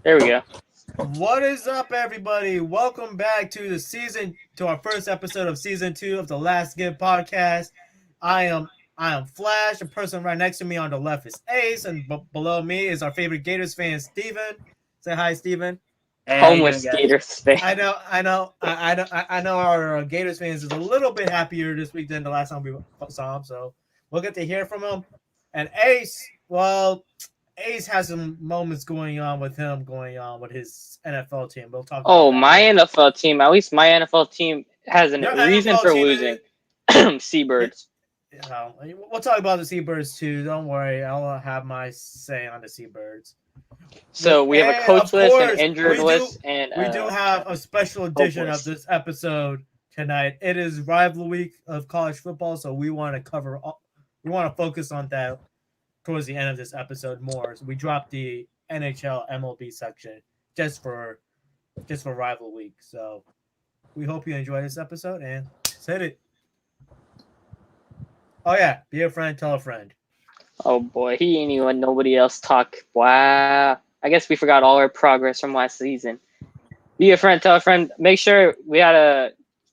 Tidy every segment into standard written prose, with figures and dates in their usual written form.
There we go. What is up, everybody? Welcome back to our first episode of season 2 of the Last Give podcast. I am I am Flash. The person right next to me on the left is Ace, and below me is our favorite Gators fan, Steven. Say hi, Steven. Hey, how you doing, Homeless guys? Gators fan. I know our Gators fans is a little bit happier this week than the last time we saw him, so we'll get to hear from him. And Ace, well, Ace has some moments going on with his NFL team. We'll talk about Oh, that my later. NFL team. At least my NFL team has Your a reason NFL for team losing. is, Seabirds. we'll talk about the Seabirds too. Don't worry, I'll have my say on the Seabirds. So we have a And coach of list, an course, injured list, and we do have a special hope edition of list. this episode tonight. It is rival week of college football, so we want we want to focus on that towards the end of this episode more. So we dropped the NHL MLB section just for rival week. So we hope you enjoy this episode and let's hit it. Oh yeah, be a friend, tell a friend. Oh boy, he ain't even let nobody else talk. Wow. I guess we forgot all our progress from last season. Be a friend, tell a friend. Make sure we had a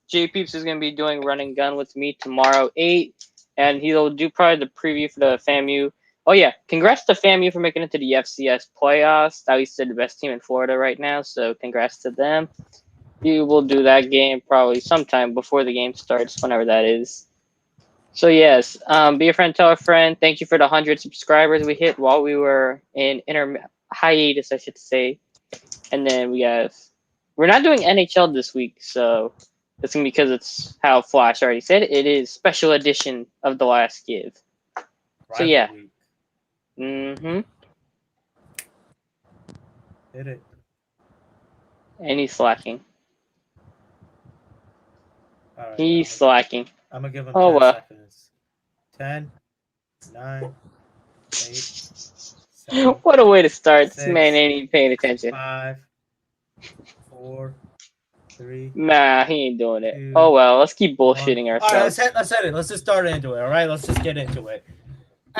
J Peeps is gonna be doing running gun with me tomorrow 8, and he'll do probably the preview for the FAMU. Oh yeah, congrats to FAMU for making it to the FCS playoffs. At least they're the best team in Florida right now, so congrats to them. You will do that game probably sometime before the game starts, whenever that is. So yes, be a friend, tell a friend. Thank you for the 100 subscribers we hit while we were in hiatus, I should say. And then we're not doing NHL this week, so that's gonna be because it's how Flash already said it is special edition of The Last Give. So Rival yeah, week. Hit it. and he's slacking. All right. He's slacking. I'm gonna give him Oh 10 well. seconds. 10, 9, 8, 7, What a way to start. This 6, man ain't even paying attention. 5, 4, 3. Nah, he ain't doing it. 2, Oh well, let's keep bullshitting 1. All right, ourselves. let's hit it. Let's just start into it. All right, let's just get into it.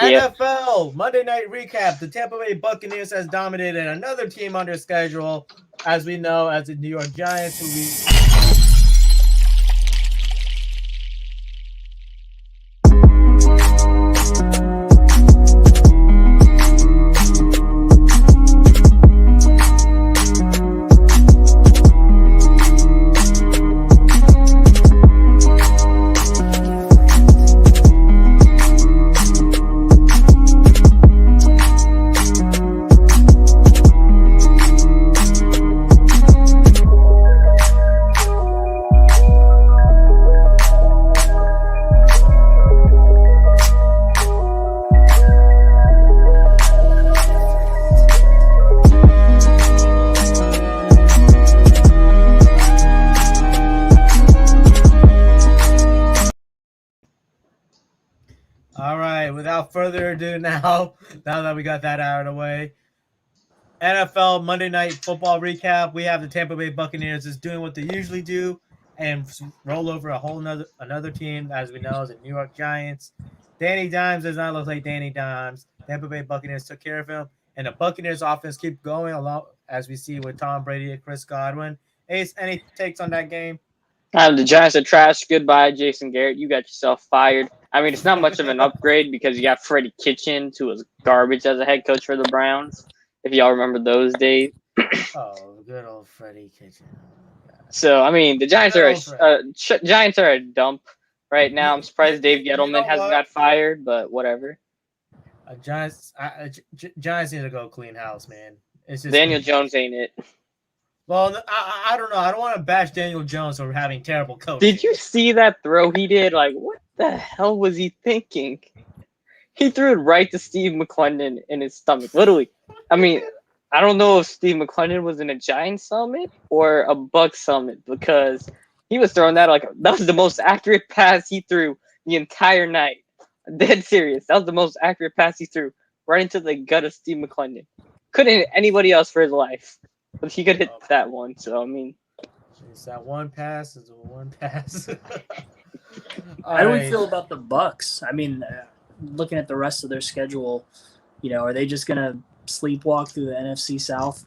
Yep. NFL Monday Night Recap. The Tampa Bay Buccaneers has dominated another team under schedule, as we know, as the New York Giants, who we. All right, without further ado, now that we got that out of the way, NFL Monday Night Football recap. We have the Tampa Bay Buccaneers is doing what they usually do and roll over a whole another team, as we know, is the New York Giants. Danny Dimes does not look like Danny Dimes. Tampa Bay Buccaneers took care of him, and the Buccaneers offense keep going along as we see with Tom Brady and Chris Godwin. Ace, any takes on that game? The Giants are trash. Goodbye, Jason Garrett. You got yourself fired. I mean, it's not much of an upgrade because you got Freddie Kitchens, who was garbage as a head coach for the Browns, if y'all remember those days. Oh, good old Freddie Kitchen. So, I mean, the Giants Giants are a dump right now. I'm surprised Dave Gettleman hasn't got fired, but whatever. Giants need to go clean house, man. It's just Daniel Jones ain't it. Well, I don't know. I don't want to bash Daniel Jones for having terrible coaching. Did you see that throw he did? Like, what the hell was he thinking? He threw it right to Steve McClendon in his stomach. Literally. I mean, I don't know if Steve McClendon was in a Giants helmet or a Bucks helmet because he was throwing that that was the most accurate pass he threw the entire night. Dead serious. That was the most accurate pass he threw right into the gut of Steve McClendon. Couldn't hit anybody else for his life. But he could hit that one, so I mean. It's that one pass. It's a one pass. How do we feel about the Bucks? I mean, looking at the rest of their schedule, are they just gonna sleepwalk through the NFC South?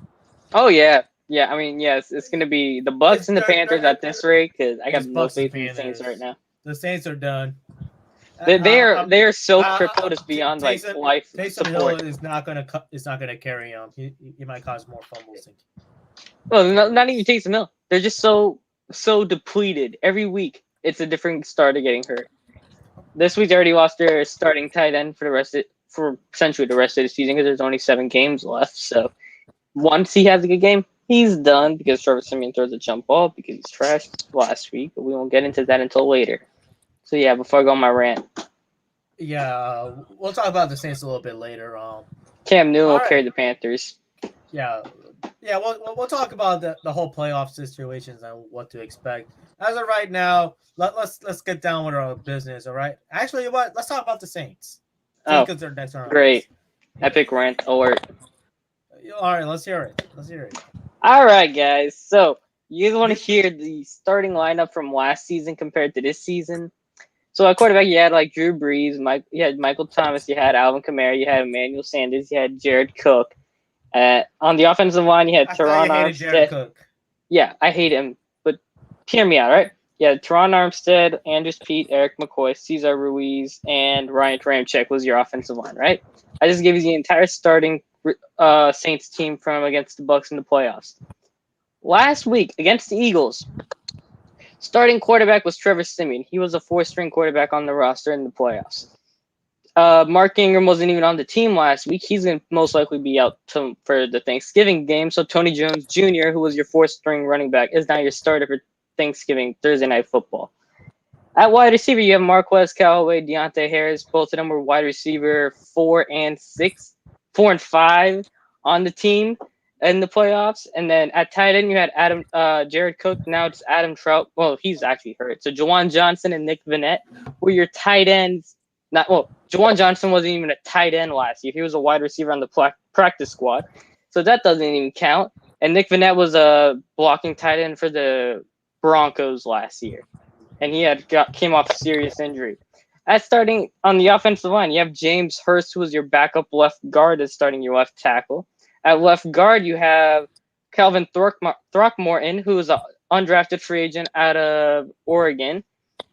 Oh yeah, yeah. I mean, yes, it's gonna be the Bucks and the Panthers at this rate because I got It's no Bucks and faith in the Saints right Panthers. now. The Saints are done. They are so crippled. It's beyond like life Taysom Hill support. is not gonna carry him. He might cause more fumbles. Well, not even Taysom Hill. They're just so depleted. Every week, it's a different starter getting hurt. This week, they already lost their starting tight end for essentially the rest of the season because there's only 7 games left. So once he has a good game, he's done because Trevor Siemian throws a jump ball because he's trashed last week. But we won't get into that until later. So yeah, before I go on my rant, Yeah, we'll talk about the Saints a little bit later. Cam Newton will right. carry the Panthers. Yeah. We'll talk about the whole playoff situations and what to expect. As of right now, let's get down with our business. All right. Actually, what? Let's talk about the Saints. Because they're next on great. Epic rant alert. All right, let's hear it. All right, guys. So you guys want to hear the starting lineup from last season compared to this season? So at quarterback, you had like Drew Brees, you had Michael Thomas, you had Alvin Kamara, you had Emmanuel Sanders, you had Jared Cook. On the offensive line, you had Teron Armstead. Yeah, I hate him, but hear me out, right? Yeah, Teron Armstead, Andrews Pete, Eric McCoy, Cesar Ruiz, and Ryan Ramczyk was your offensive line, right? I just gave you the entire starting Saints team from against the Bucks in the playoffs. Last week against the Eagles, starting quarterback was Trevor Siemian. He was a 4-string quarterback on the roster in the playoffs. Mark Ingram wasn't even on the team last week. He's going to most likely be out for the Thanksgiving game. So Tony Jones Jr., who was your 4th-string running back, is now your starter for Thanksgiving Thursday Night Football. At wide receiver, you have Marquez Callaway, Deontay Harris. Both of them were wide receiver 4 and 5 on the team in the playoffs. And then at tight end, you had Jared Cook. Now it's Adam Trout. Well, he's actually hurt. So Juwan Johnson and Nick Vannett were your tight ends. Juwan Johnson wasn't even a tight end last year. He was a wide receiver on the practice squad. So that doesn't even count. And Nick Vannett was a blocking tight end for the Broncos last year. And he came off a serious injury. At starting on the offensive line, you have James Hurst, who was your backup left guard, as starting your left tackle. At left guard, you have Calvin Throckmorton, who is an undrafted free agent out of Oregon.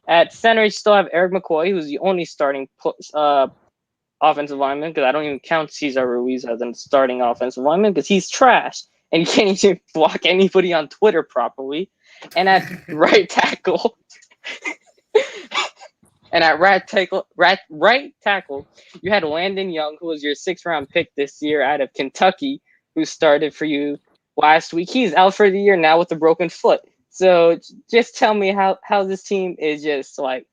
At center, you still have Eric McCoy, who's the only starting offensive lineman, because I don't even count Cesar Ruiz as a starting offensive lineman because he's trash and he can't even block anybody on Twitter properly. And at right tackle, right tackle, you had Landon Young, who was your 6th-round pick this year out of Kentucky, who started for you last week. He's out for the year now with a broken foot. So just tell me how this team is just like,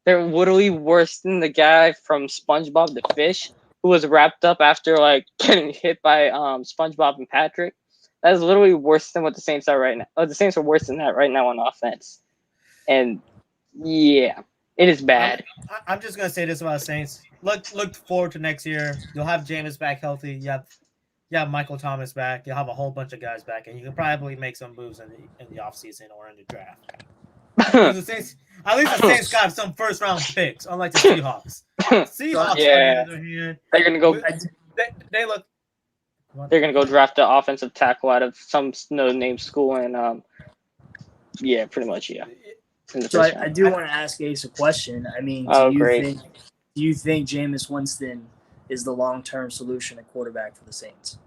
they're literally worse than the guy from SpongeBob the Fish, who was wrapped up after like getting hit by SpongeBob and Patrick. That is literally worse than what the Saints are right now. The Saints are worse than that right now on offense. And yeah, it is bad. I'm just gonna say this about Saints. Look forward to next year. You'll have Jameis back healthy. You have Michael Thomas back. You'll have a whole bunch of guys back, and you can probably make some moves in the offseason or in the draft. At least the Saints got some first-round picks, unlike the Seahawks. Seahawks, yeah, on the other hand, they're gonna go. They look. They're gonna go draft the offensive tackle out of some no-name school, and yeah, pretty much, yeah. So I do want to ask Ace a question. I mean, do you think Jameis Winston is the long-term solution at quarterback for the Saints?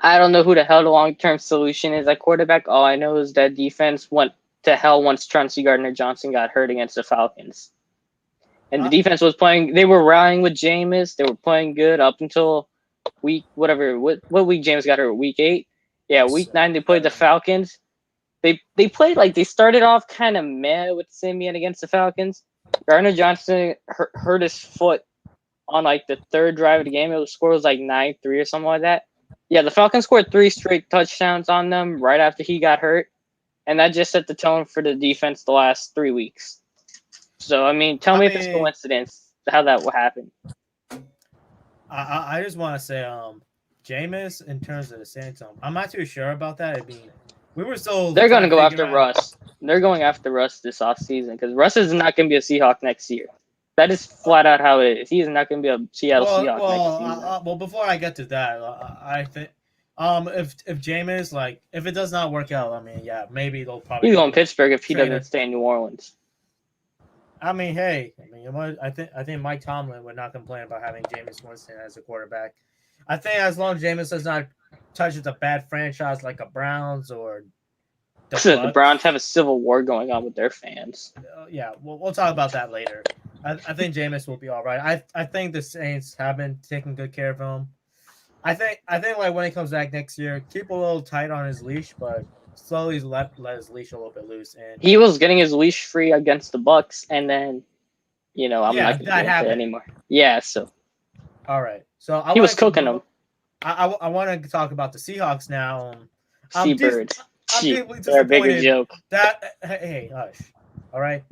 I don't know who the hell the long-term solution is at quarterback. All I know is that defense went to hell once Chauncey Gardner-Johnson got hurt against the Falcons. And the defense was playing – they were rallying with Jameis. They were playing good up until week – what week Jameis got hurt? Week 8? Yeah, week 9 they played the Falcons. They played like they started off kind of meh with Siemian against the Falcons. Gardner-Johnson hurt his foot on like the 3rd drive of the game. The score was like 9-3 or something like that. Yeah, the Falcons scored 3 straight touchdowns on them right after he got hurt. And that just set the tone for the defense the last 3 weeks. So, I mean, tell me if it's coincidence how that will happen. I just want to say, Jameis, in terms of the Saints, I'm not too sure about that. I mean, they're going to go after Russ. They're going after Russ this offseason because Russ is not going to be a Seahawk next year. That is flat out how it is. He is not going to be a Seattle Seahawk next season. Well, before I get to that, I think If Jameis, like, if it does not work out, I mean, yeah, maybe they'll probably. He's going Pittsburgh if he doesn't stay in New Orleans. I mean, hey, you know what? I think Mike Tomlin would not complain about having Jameis Winston as a quarterback. I think as long as Jameis does not touch a bad franchise like a Browns or the Browns have a civil war going on with their fans. Yeah, we'll talk about that later. I think Jameis will be all right. I think the Saints have been taking good care of him. I think like when he comes back next year, keep a little tight on his leash, but slowly let his leash a little bit loose. And he was getting his leash free against the Bucks, and then, I'm not going to do it anymore. Yeah, so. All right. So he was cooking them. I want to talk about the Seahawks now. Seabirds. I'm deeply disappointed. They're a bigger joke. Hey, hush. All right.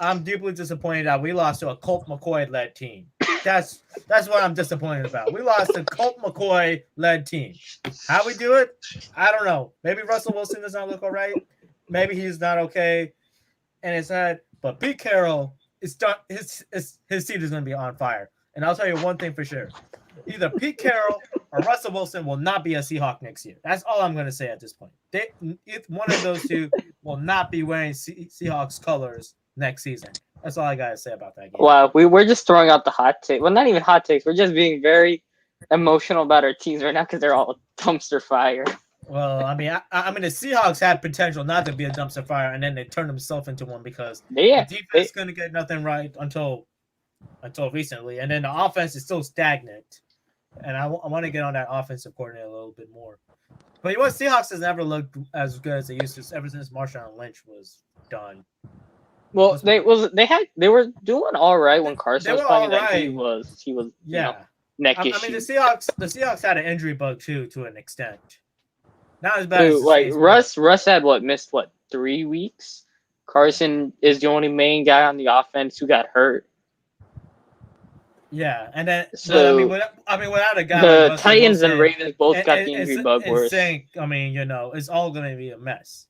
I'm deeply disappointed that we lost to a Colt McCoy-led team. That's what I'm disappointed about. We lost to Colt McCoy-led team. How we do it? I don't know. Maybe Russell Wilson does not look all right. Maybe he's not okay in his head. But Pete Carroll is done. His seat is going to be on fire. And I'll tell you one thing for sure. Either Pete Carroll or Russell Wilson will not be a Seahawk next year. That's all I'm going to say at this point. One of those two will not be wearing Seahawks colors next season. That's all I got to say about that game. Wow, we're just throwing out the hot take. Well, not even hot takes. We're just being very emotional about our teams right now because they're all dumpster fire. Well, I mean, the Seahawks had potential not to be a dumpster fire, and then they turned themselves into one because the defense is going to get nothing right until recently, and then the offense is still stagnant. And I want to get on that offensive coordinator a little bit more. But you know what? Seahawks has never looked as good as they used to ever since Marshawn Lynch was done. Well, they were doing all right when Carson was playing. Right. He was neck issue. I mean, the Seahawks had an injury bug too, to an extent. Not as bad as like Russ had missed 3 weeks. Carson is the only main guy on the offense who got hurt. Yeah, and then without a guy, the Titans and Ravens both got the injury bug worse. It's all going to be a mess.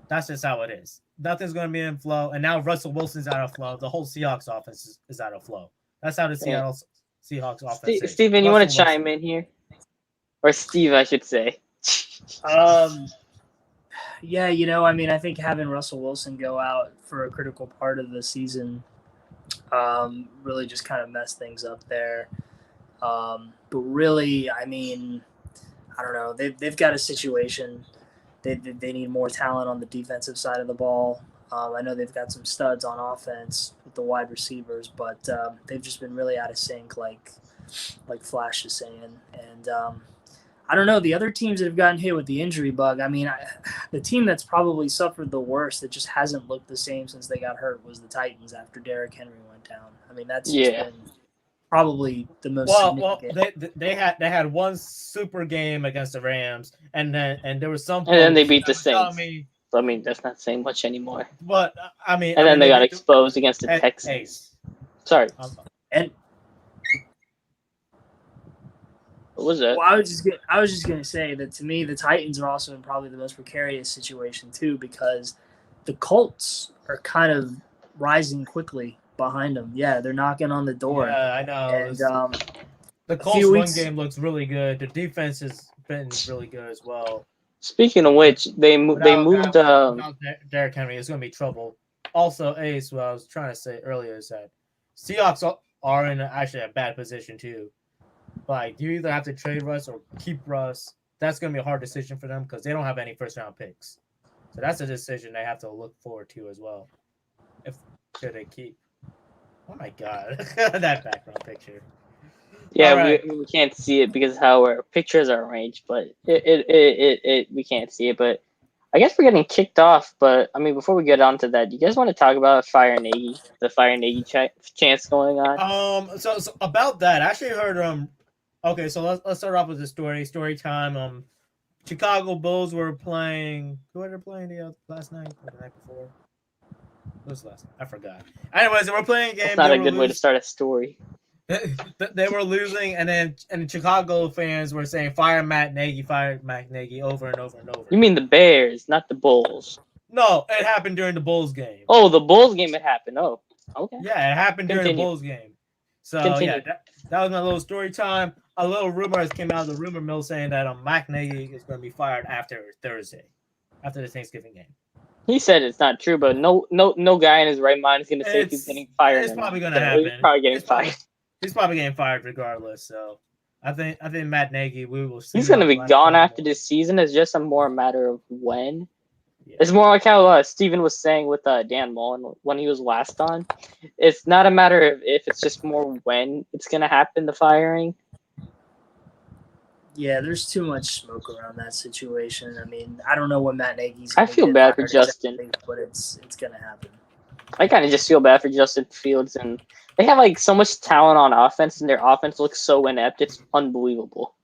That's just how it is. Nothing's going to be in flow, and now Russell Wilson's out of flow. The whole Seahawks offense is out of flow. That's how the Seahawks offense is. Steven, you want to chime in here? Or Steve, I should say. Yeah, I think having Russell Wilson go out for a critical part of the season really just kind of messed things up there. But really, I don't know. They've got a situation. They need more talent on the defensive side of the ball. I know they've got some studs on offense with the wide receivers, but they've just been really out of sync, like Flash is saying. And I don't know, the other teams that have gotten hit with the injury bug, the team that's probably suffered the worst that just hasn't looked the same since they got hurt was the Titans after Derrick Henry went down. That's just been probably the most significant. They had one super game against the Rams, and there was some. And then they beat the Saints. That's not saying much anymore. But and then they got exposed against the Texans. Sorry. And what was that? Well, I was just gonna say that to me, the Titans are also in probably the most precarious situation too, because the Colts are kind of rising quickly behind them. Yeah, they're knocking on the door. Yeah, I know. And, the Colts run game looks really good. The defense has been really good as well. Speaking of which, they moved. Derrick Henry is going to be trouble. Also, Ace, what I was trying to say earlier is that Seahawks are in actually a bad position too. Like, you either have to trade Russ or keep Russ. That's going to be a hard decision for them because they don't have any first-round picks. So that's a decision they have to look forward to as well. Should they keep? Oh my God, that background picture. Yeah, right. we can't see it because how our pictures are arranged, but we can't see it. But I guess we're getting kicked off. But before we get on to that, do you guys want to talk about the Fire Nagy chance going on? So about that, I actually heard Okay, so let's start off with the story time. Chicago Bulls were playing. Who were they playing last night or the night before? What was last night? I forgot. Anyways, they were playing a game. That's not a good way to start a story. They were losing, and Chicago fans were saying, fire Matt Nagy over and over and over. You mean the Bears, not the Bulls? No, it happened during the Bulls game. Oh, the Bulls game, it happened. Oh, okay. Yeah, it happened during the Bulls game. So, yeah, that was my little story time. a little rumor has came out of the rumor mill saying that Matt Nagy is going to be fired after Thursday, after the Thanksgiving game. He said it's not true, but no guy in his right mind is going to say if he's getting fired. It's or probably not. going to happen. He's probably getting fired. He's probably getting fired regardless. So I think Matt Nagy, we will see. He's going to be gone after this season. It's just a more matter of when. Yeah. It's more like how Steven was saying with Dan Mullen when he was last on. It's not a matter of if, it's just more when it's going to happen, the firing. Yeah, there's too much smoke around that situation. I mean, I don't know what Matt Nagy's. I feel bad for Justin, but it's gonna happen. I kind of just feel bad for Justin Fields, and they have like so much talent on offense, and their offense looks so inept. It's unbelievable.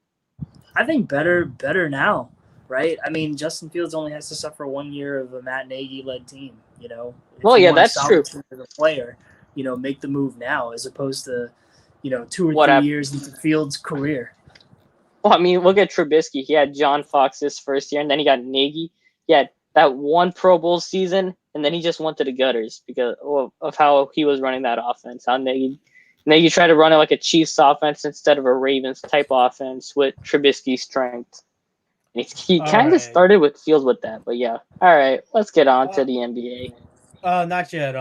I think better now, right? I mean, Justin Fields only has to suffer 1 year of a Matt Nagy-led team. You know. Well, yeah, that's true. As a player, make the move now as opposed to, 2 or 3 years into Fields' career. Well, I mean, look at Trubisky. He had John Fox his first year, and then he got Nagy. He had that one Pro Bowl season, and then he just went to the gutters because of how he was running that offense. How Nagy tried to run it like a Chiefs offense instead of a Ravens type offense with Trubisky's strength. And he kind of started with Fields with that, but yeah. All right, let's get on to the NBA. Not yet.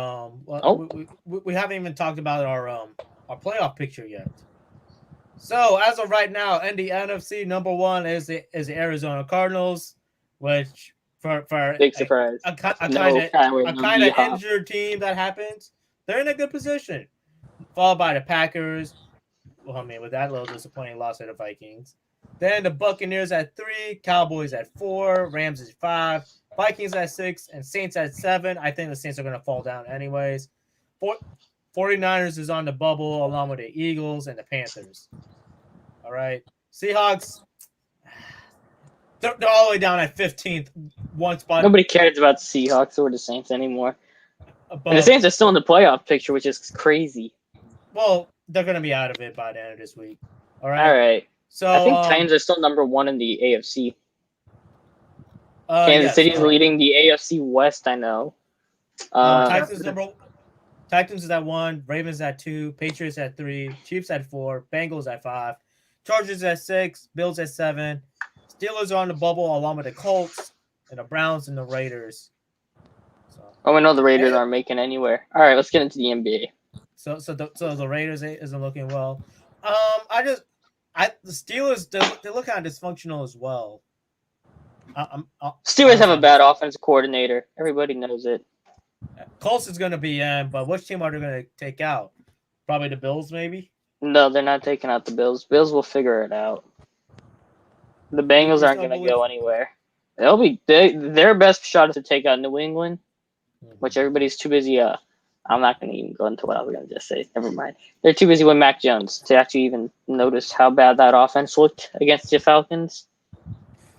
We haven't even talked about our playoff picture yet. So as of right now, in the NFC, number 1 is the Arizona Cardinals, which for big surprise, a kind of injured team that happens, they're in a good position. Followed by the Packers. Well, I mean, with that little disappointing loss to the Vikings. Then the Buccaneers at 3, Cowboys at 4, Rams at 5, Vikings at 6, and Saints at 7. I think the Saints are going to fall down anyways. 49ers is on the bubble along with the Eagles and the Panthers. All right. Seahawks, they're all the way down at 15th, one spot. Nobody cares about the Seahawks or the Saints anymore. And the Saints are still in the playoff picture, which is crazy. Well, they're going to be out of it by the end of this week. All right. All right. So I think Titans are still number 1 in the AFC. Kansas City's leading the AFC West, I know. Titans is at 1, Ravens at 2, Patriots at 3, Chiefs at 4, Bengals at 5, Chargers at 6, Bills at 7, Steelers are on the bubble along with the Colts and the Browns and the Raiders. So, we know the Raiders aren't making anywhere. All right, let's get into the NBA. So the Raiders isn't looking well. The Steelers they look kind of dysfunctional as well. Steelers have a bad offensive coordinator. Everybody knows it. Colts is going to be in, but which team are they going to take out? Probably the Bills, maybe? No, they're not taking out the Bills. Bills will figure it out. The Bengals aren't going to go anywhere. They'll be their best shot is to take out New England, which everybody's too busy. I'm not going to even go into what I was going to just say. Never mind. They're too busy with Mac Jones to actually even notice how bad that offense looked against the Falcons.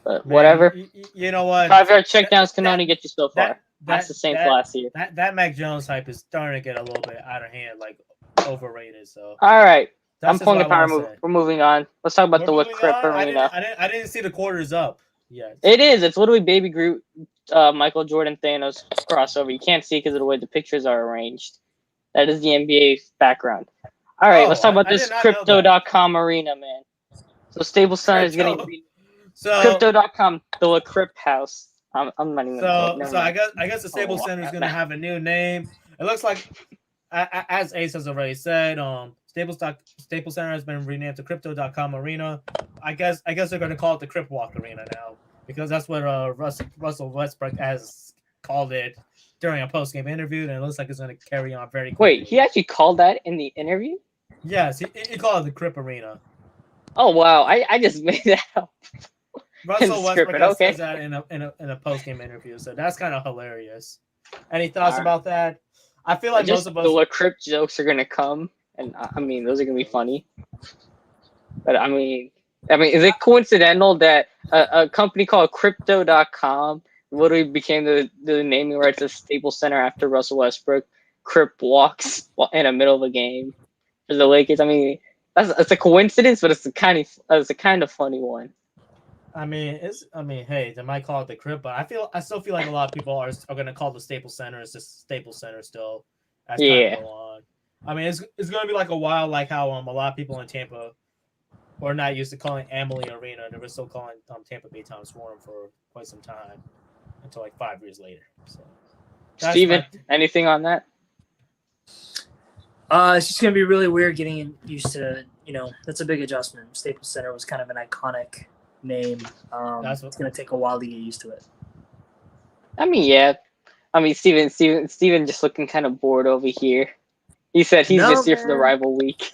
But whatever. You know what? 5-yard checkdowns can only get you so far. That's the same last year. That Mac Jones hype is starting to get a little bit out of hand, like overrated. So all right, I'm pulling a power move. We're moving on. Let's talk about the Crip Arena. I didn't see the quarters up yet. It is. It's literally Baby Groot, Michael Jordan, Thanos crossover. You can't see because of the way the pictures are arranged. That is the NBA background. All right, let's talk about this Crypto.com arena, man. So Staples Center is getting Crypto.com, the Crip House. I'm not even. I guess the Staples Center is going to have a new name. It looks like, as Ace has already said, Staples Center has been renamed to Crypto.com Arena. I guess they're going to call it the Crip Walk Arena now because that's what Russell Westbrook has called it during a post-game interview, and it looks like it's going to carry on very quickly. Wait, he actually called that in the interview? Yes, he called it the Crip Arena. Oh wow, I just made that up. Russell Westbrook says that in a post-game interview, so that's kind of hilarious. Any thoughts about that? I feel like most of us the Crip jokes are gonna come, and I mean those are gonna be funny. But I mean, is it coincidental that a company called Crypto.com literally became the naming rights of Staples Center after Russell Westbrook Crip walks in the middle of a game for the Lakers? I mean, it's a coincidence, but it's a kind of funny one. Hey, they might call it the Crip, but I still feel like a lot of people are going to call the Staples Center as just Staples Center still. As time go on. I mean, it's going to be like a while, like how a lot of people in Tampa we're not used to calling Amalie Arena. They were still calling Tampa Bay Thomas Forum for quite some time until like 5 years later. So, Steven, anything on that? It's just gonna be really weird getting used to. That's a big adjustment. Staples Center was kind of an iconic name. It's gonna take a while to get used to it. I mean, yeah. I mean, Steven just looking kind of bored over here. He said he's just here for the rival week,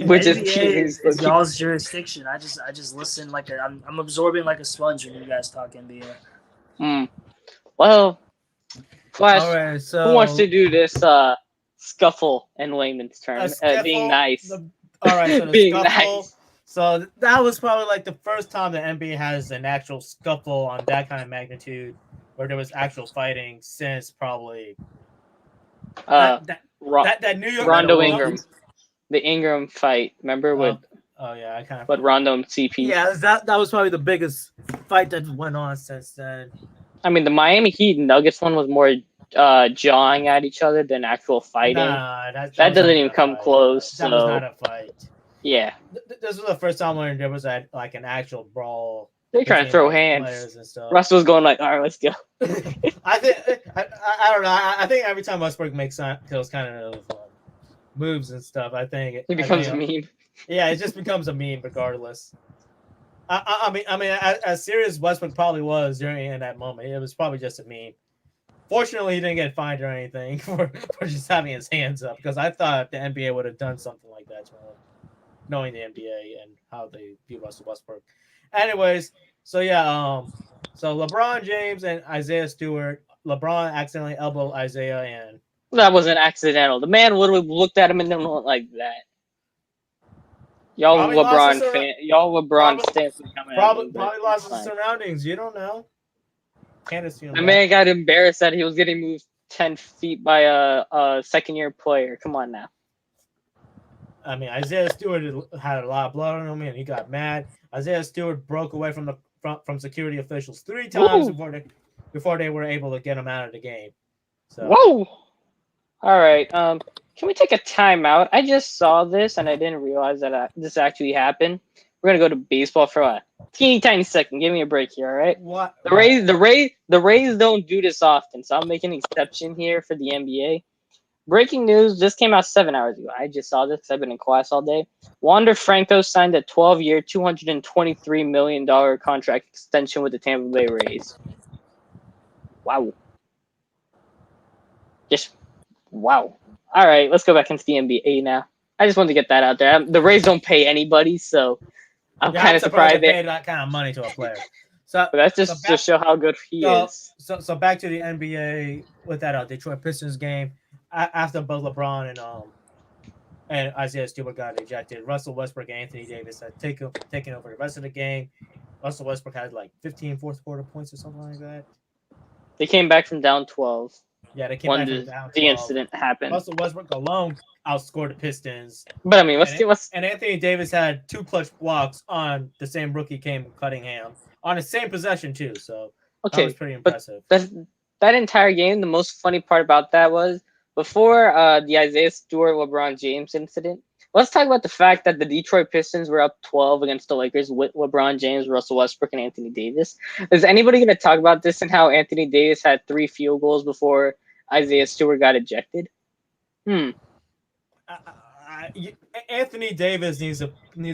which is y'all's jurisdiction. I just listen like I'm absorbing like a sponge when you guys talk NBA. Well, Flash, all right, so who wants to do this scuffle in layman's terms? Being nice. All right, so the being scuffle. Nice. So that was probably like the first time the NBA has an actual scuffle on that kind of magnitude, where there was actual fighting since probably that New York Rondo Ingram, the Ingram fight. Remember with I kind of with Rondo and CP. Yeah, that was probably the biggest fight that went on since then. I mean, the Miami Heat Nuggets one was more jawing at each other than actual fighting. Nah, that doesn't even come close. That was not a fight. Yeah, this was the first time when there was like an actual brawl. They trying to throw hands. And stuff. Russ was going like, "All right, let's go." I don't know. I think every time Westbrook makes those kind of moves and stuff, I think it becomes a meme. Yeah, it just becomes a meme regardless. I mean, as serious Westbrook probably was in that moment, it was probably just a meme. Fortunately, he didn't get fined or anything for just having his hands up, because I thought the NBA would have done something like that to him, knowing the NBA and how they view Russell Westbrook. Anyways, so yeah, so LeBron James and Isaiah Stewart. LeBron accidentally elbowed Isaiah, and that wasn't accidental. The man would have looked at him and then went like that. Y'all LeBron fans probably lost his surroundings. You don't know. Can't assume. The man got embarrassed that he was getting moved 10 feet by a second-year player. Come on now. I mean, Isaiah Stewart had a lot of blood on him, and he got mad. Isaiah Stewart broke away from security officials 3 times before they were able to get him out of the game. So. Whoa! All right. Can we take a timeout? I just saw this and I didn't realize that this actually happened. We're gonna go to baseball for a teeny tiny second. Give me a break here, all right? What? The Rays don't do this often, so I'm making an exception here for the NBA. Breaking news just came out 7 hours ago. I just saw this because I've been in class all day. Wander Franco signed a 12-year, $223 million contract extension with the Tampa Bay Rays. Wow. Just wow. All right, let's go back into the NBA now. I just wanted to get that out there. The Rays don't pay anybody, so I'm kind of surprised they pay that kind of money to a player. So but that's just to show how good he is. So back to the NBA with that Detroit Pistons game. After both LeBron and Isaiah Stewart got ejected, Russell Westbrook and Anthony Davis had taken over the rest of the game. Russell Westbrook had like 15 fourth quarter points or something like that. They came back from down 12. Yeah, they came back from down 12. The incident happened. Russell Westbrook alone outscored the Pistons. But I mean, and Anthony Davis had 2 clutch blocks on the same rookie Cam Cunningham on the same possession too. So that was pretty impressive. That entire game, the most funny part about that was before the Isaiah Stewart LeBron James incident. Let's talk about the fact that the Detroit Pistons were up 12 against the Lakers with LeBron James, Russell Westbrook, and Anthony Davis. Is anybody going to talk about this and how Anthony Davis had 3 field goals before Isaiah Stewart got ejected? Anthony Davis needs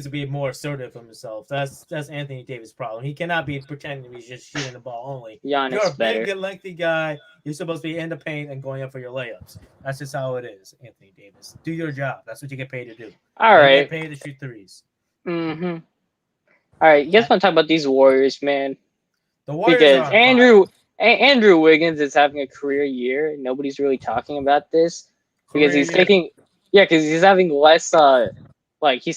to be more assertive of himself. That's Anthony Davis' problem. He cannot be pretending he's just shooting the ball only. Giannis You're a better. big, lengthy guy. You're supposed to be in the paint and going up for your layups. That's just how it is, Anthony Davis. Do your job. That's what you get paid to do. All right. You get paid to shoot threes. Mm-hmm. All right. You guys want to talk about these Warriors, man? The Warriors because Andrew Wiggins is having a career year. Nobody's really talking about this because he's taking he's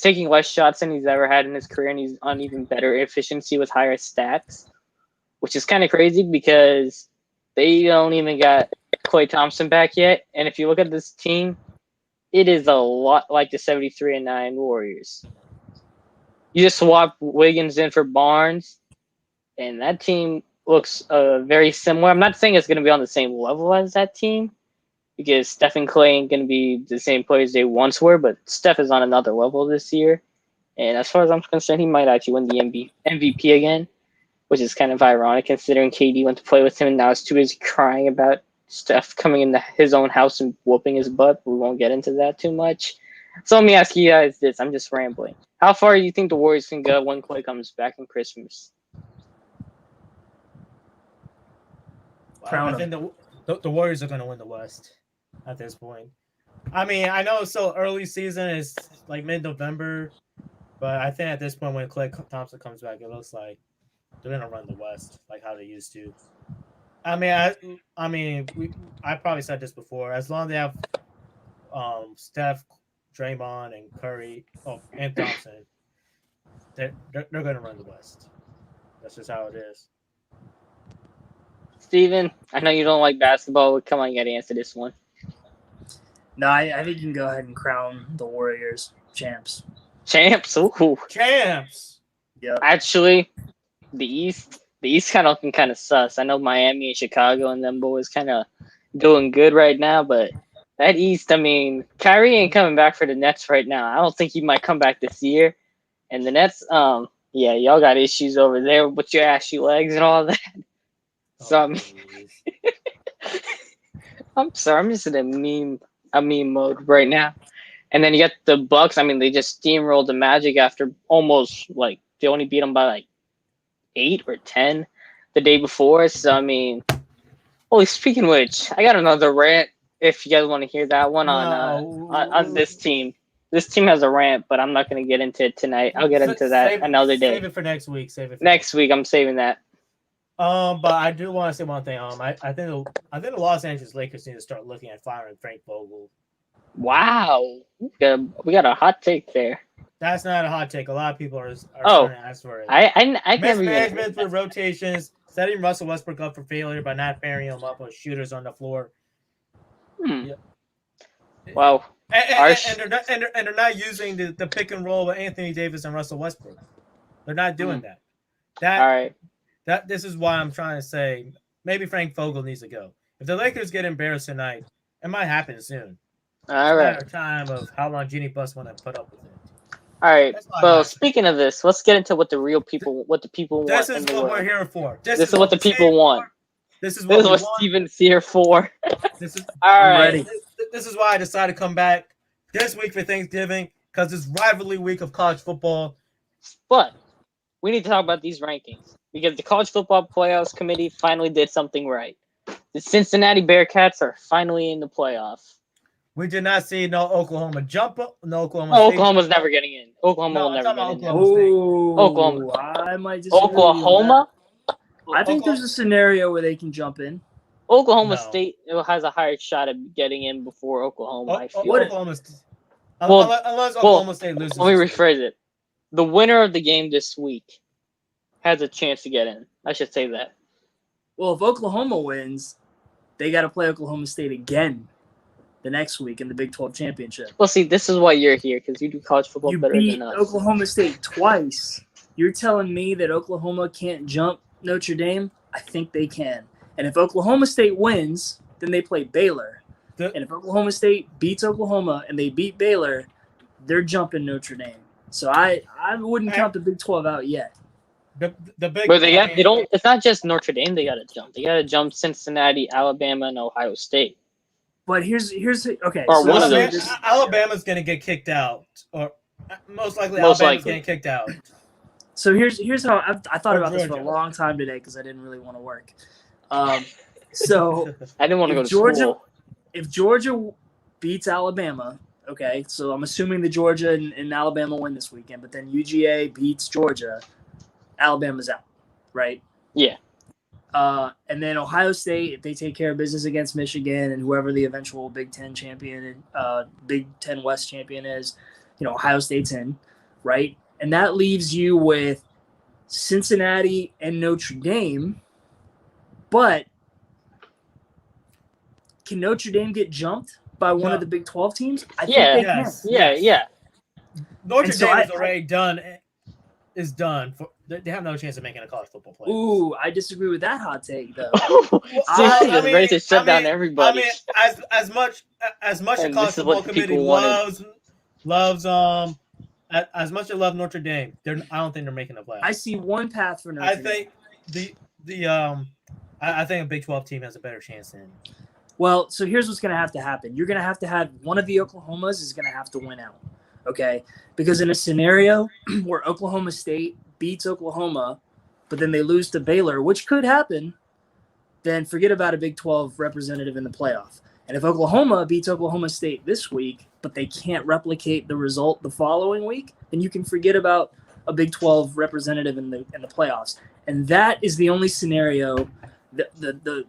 taking less shots than he's ever had in his career, and he's on even better efficiency with higher stats, which is kind of crazy because they don't even got Klay Thompson back yet. And if you look at this team, it is a lot like the 73-9 Warriors. You just swap Wiggins in for Barnes, and that team looks very similar. I'm not saying it's going to be on the same level as that team, because Steph and Klay ain't going to be the same players they once were, but Steph is on another level this year. And as far as I'm concerned, he might actually win the MVP again, which is kind of ironic considering KD went to play with him and now he's too busy crying about Steph coming into his own house and whooping his butt. We won't get into that too much. So let me ask you guys this. I'm just rambling. How far do you think the Warriors can go when Clay comes back on Christmas? I think the Warriors are going to win the West at this point. I mean, I know it's still early season. It's like mid-November. But I think at this point when Klay Thompson comes back, it looks like they're going to run the West like how they used to. I probably said this before. As long as they have Steph, Draymond, and Curry, and Thompson, they're going to run the West. That's just how it is. Steven, I know you don't like basketball, but come on, you got to answer this one. No, I think you can go ahead and crown the Warriors champs. Champs? Ooh. Champs! Yeah. Actually, the East kind of sus. I know Miami and Chicago and them boys kind of doing good right now, but that East, I mean, Kyrie ain't coming back for the Nets right now. I don't think he might come back this year. And the Nets, yeah, y'all got issues over there with your ashy legs and all that. So I mean, I'm sorry, I'm just in a meme mode right now. And then you got the Bucks. I mean, they just steamrolled the Magic after almost they only beat them by 8 or 10 the day before. So I mean, speaking of which, I got another rant. If you guys want to hear that one on this team. This team has a rant, but I'm not going to get into it tonight. I'll get into that another day. Save it for next week. Next week, I'm saving that. But I do want to say one thing. I think the Los Angeles Lakers need to start looking at firing Frank Vogel. Wow, we got a hot take there. That's not a hot take. A lot of people are trying to ask for it. I never mismanagement for rotations, setting Russell Westbrook up for failure by not pairing him up with shooters on the floor. Yeah. Wow. And they're not using the pick and roll with Anthony Davis and Russell Westbrook. They're not doing that. All right. This is why I'm trying to say maybe Frank Vogel needs to go. If the Lakers get embarrassed tonight, it might happen soon. All right. It's a matter of time of how long Jeannie Buss want to put up with it. All right. So speaking of this, let's get into what the people want. This is what we're here for. This is what the people want. This is what Steven's here for. All right. This is why I decided to come back this week for Thanksgiving, because it's rivalry week of college football. But we need to talk about these rankings because the College Football Playoffs Committee finally did something right. The Cincinnati Bearcats are finally in the playoff. We did not see no Oklahoma jump up. No Oklahoma. Oklahoma's never getting in. Oklahoma will never get in. Oklahoma. I might disagree. Oklahoma? I think there's a scenario where they can jump in. Oklahoma State has a higher shot at getting in before Oklahoma. I feel. Unless Oklahoma State loses. Let me rephrase it. The winner of the game this week has a chance to get in. I should say that. Well, if Oklahoma wins, they got to play Oklahoma State again the next week in the Big 12 championship. Well, see, this is why you're here, because you do college football better than us. You beat Oklahoma State twice. You're telling me that Oklahoma can't jump Notre Dame? I think they can. And if Oklahoma State wins, then they play Baylor. And if Oklahoma State beats Oklahoma and they beat Baylor, they're jumping Notre Dame. So I wouldn't count the Big 12 out yet. The big, but they don't. It's not just Notre Dame. They got to jump. They got to jump Cincinnati, Alabama, and Ohio State. But here's okay. Or so one of those. Alabama's going to get kicked out, or most likely Alabama's getting kicked out. So here's how I thought about this for a long time today because I didn't really want to work. So I didn't want to go to school. If Georgia beats Alabama, okay, so I'm assuming the Georgia and Alabama win this weekend, but then UGA beats Georgia, Alabama's out, right? Yeah. And then Ohio State, if they take care of business against Michigan and whoever the eventual Big Ten champion, Big Ten West champion is, Ohio State's in, right? And that leaves you with Cincinnati and Notre Dame. But can Notre Dame get jumped by one of the Big 12 teams? I think they can. Yeah. Notre Dame is already done. Is done. They have no chance of making a college football playoff. Ooh, I disagree with that hot take though. Ready to shut down everybody. I mean, as much the college football committee loves as much as I love Notre Dame, I don't think they're making the playoffs. I see one path for Notre I Dame. think I think a Big 12 team has a better chance than. Well, so here's what's going to happen. You're going to have one of the Oklahomas is going to have to win out, okay? Because in a scenario where Oklahoma State beats Oklahoma, but then they lose to Baylor, which could happen, then forget about a Big 12 representative in the playoff. And if Oklahoma beats Oklahoma State this week, but they can't replicate the result the following week, then you can forget about a Big 12 representative in the playoffs. And that is the only scenario that the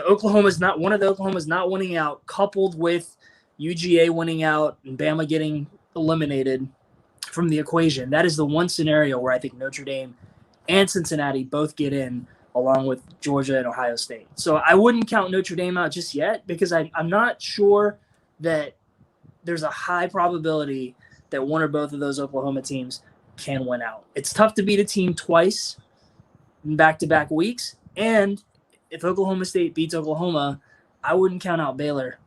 Oklahoma's not one of the Oklahoma's not winning out, coupled with UGA winning out and Bama getting eliminated from the equation. That is the one scenario where I think Notre Dame and Cincinnati both get in, along with Georgia and Ohio State. So I wouldn't count Notre Dame out just yet because I'm not sure that there's a high probability that one or both of those Oklahoma teams can win out. It's tough to beat a team twice in back-to-back weeks, and if Oklahoma State beats Oklahoma, I wouldn't count out Baylor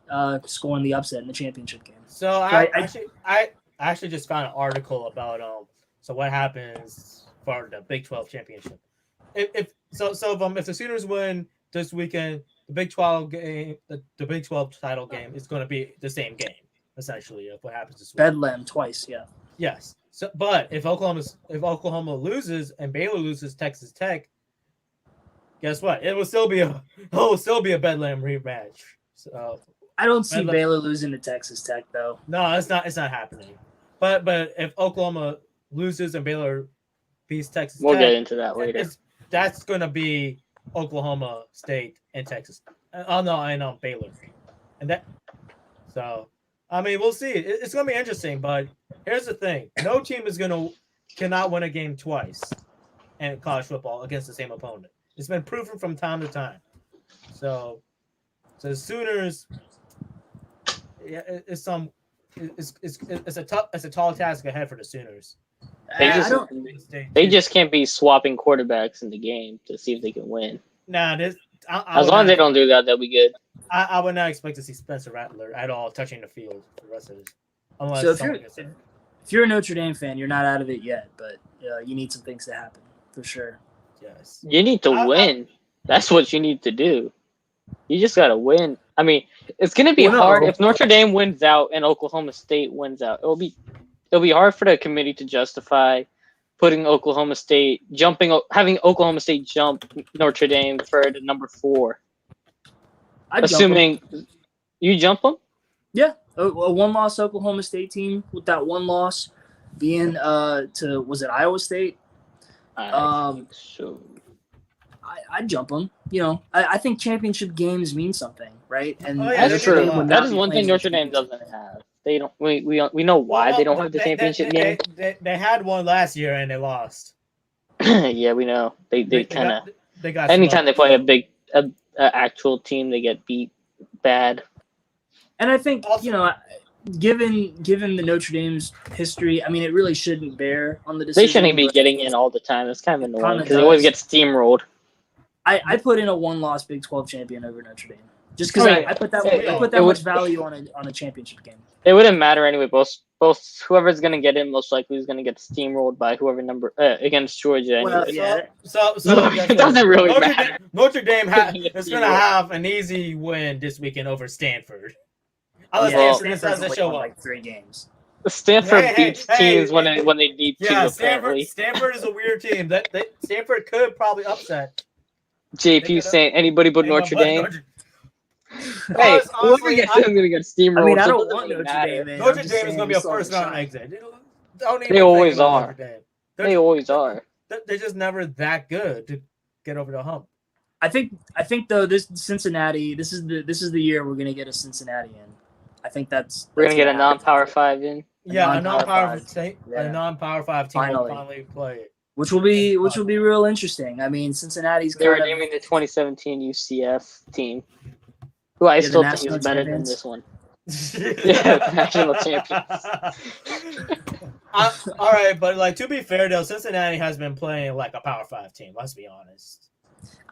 scoring the upset in the championship game. So I actually just found an article about so what happens for the Big 12 championship. If the Sooners win this weekend, the Big 12 game, the Big 12 title game is going to be the same game essentially of what happens this week. Bedlam twice, yeah. Yes. So, but if Oklahoma loses and Baylor loses Texas Tech, guess what? It will still be a Bedlam rematch. So I don't see Baylor losing to Texas Tech though. No, it's not happening. But if Oklahoma loses and Baylor beats Texas we'll Tech, get into that later. That's going to be Oklahoma State and Texas. And Baylor. And that. So, I mean, we'll see. It's going to be interesting. But here's the thing: no team cannot win a game twice in college football against the same opponent. It's been proven from time to time. So the Sooners, yeah, it's a tall task ahead for the Sooners. They just can't be swapping quarterbacks in the game to see if they can win. Nah, as long as they don't do that, they'll be good. I would not expect to see Spencer Rattler at all touching the field for the rest of this. Unless so if you're a Notre Dame fan, you're not out of it yet, but you need some things to happen for sure. Yes, you need to win. That's what you need to do. You just gotta win. I mean, it's gonna be hard if Notre Dame wins out and Oklahoma State wins out. It'll be hard for the committee to justify putting Oklahoma State having Oklahoma State jump Notre Dame for the number 4. Assuming you jump them? Yeah, a one-loss Oklahoma State team with that one loss being was it Iowa State? So I'd jump them. I think championship games mean something, right? And that's true. That is one thing Notre Dame doesn't have. They don't. We know why they don't have the championship game. They had one last year and they lost. Yeah, we know. They kind of. They got anytime they play a big actual team, they get beat bad. And I think given the Notre Dame's history, I mean, it really shouldn't bear on the decision. They shouldn't be getting in all the time. It's kind of annoying because they always get steamrolled. I put in a one-loss Big 12 champion over Notre Dame just because I put that much value on a championship game. It wouldn't matter anyway. Both whoever's going to get in most likely is going to get steamrolled by whoever against Georgia. Well, anyway. yeah. So it doesn't really matter. Notre Dame is going to have an easy win this weekend over Stanford. Stanford has show up like 3 games. Stanford beats teams when they need to. Yeah, Stanford is a weird team. Stanford could probably upset. JP saying anybody but Notre Dame. Hey, whoever gets in, going to get steamrolled. I mean, I don't want Notre Dame. Notre Dame is going to be a first-round exit. They always are. They always are. They're just never that good to get over the hump. I think though this Cincinnati, this is the year we're going to get a Cincinnati in. I think that's we're going to get a non-Power 5 in. Yeah, a non-Power 5 team will finally play it. Which will be real interesting. I mean, Cincinnati's they're renaming the 2017 UCF team, who I still think is better than this one. Yeah, national champions. All right, but to be fair though, Cincinnati has been playing like a Power 5 team. Let's be honest.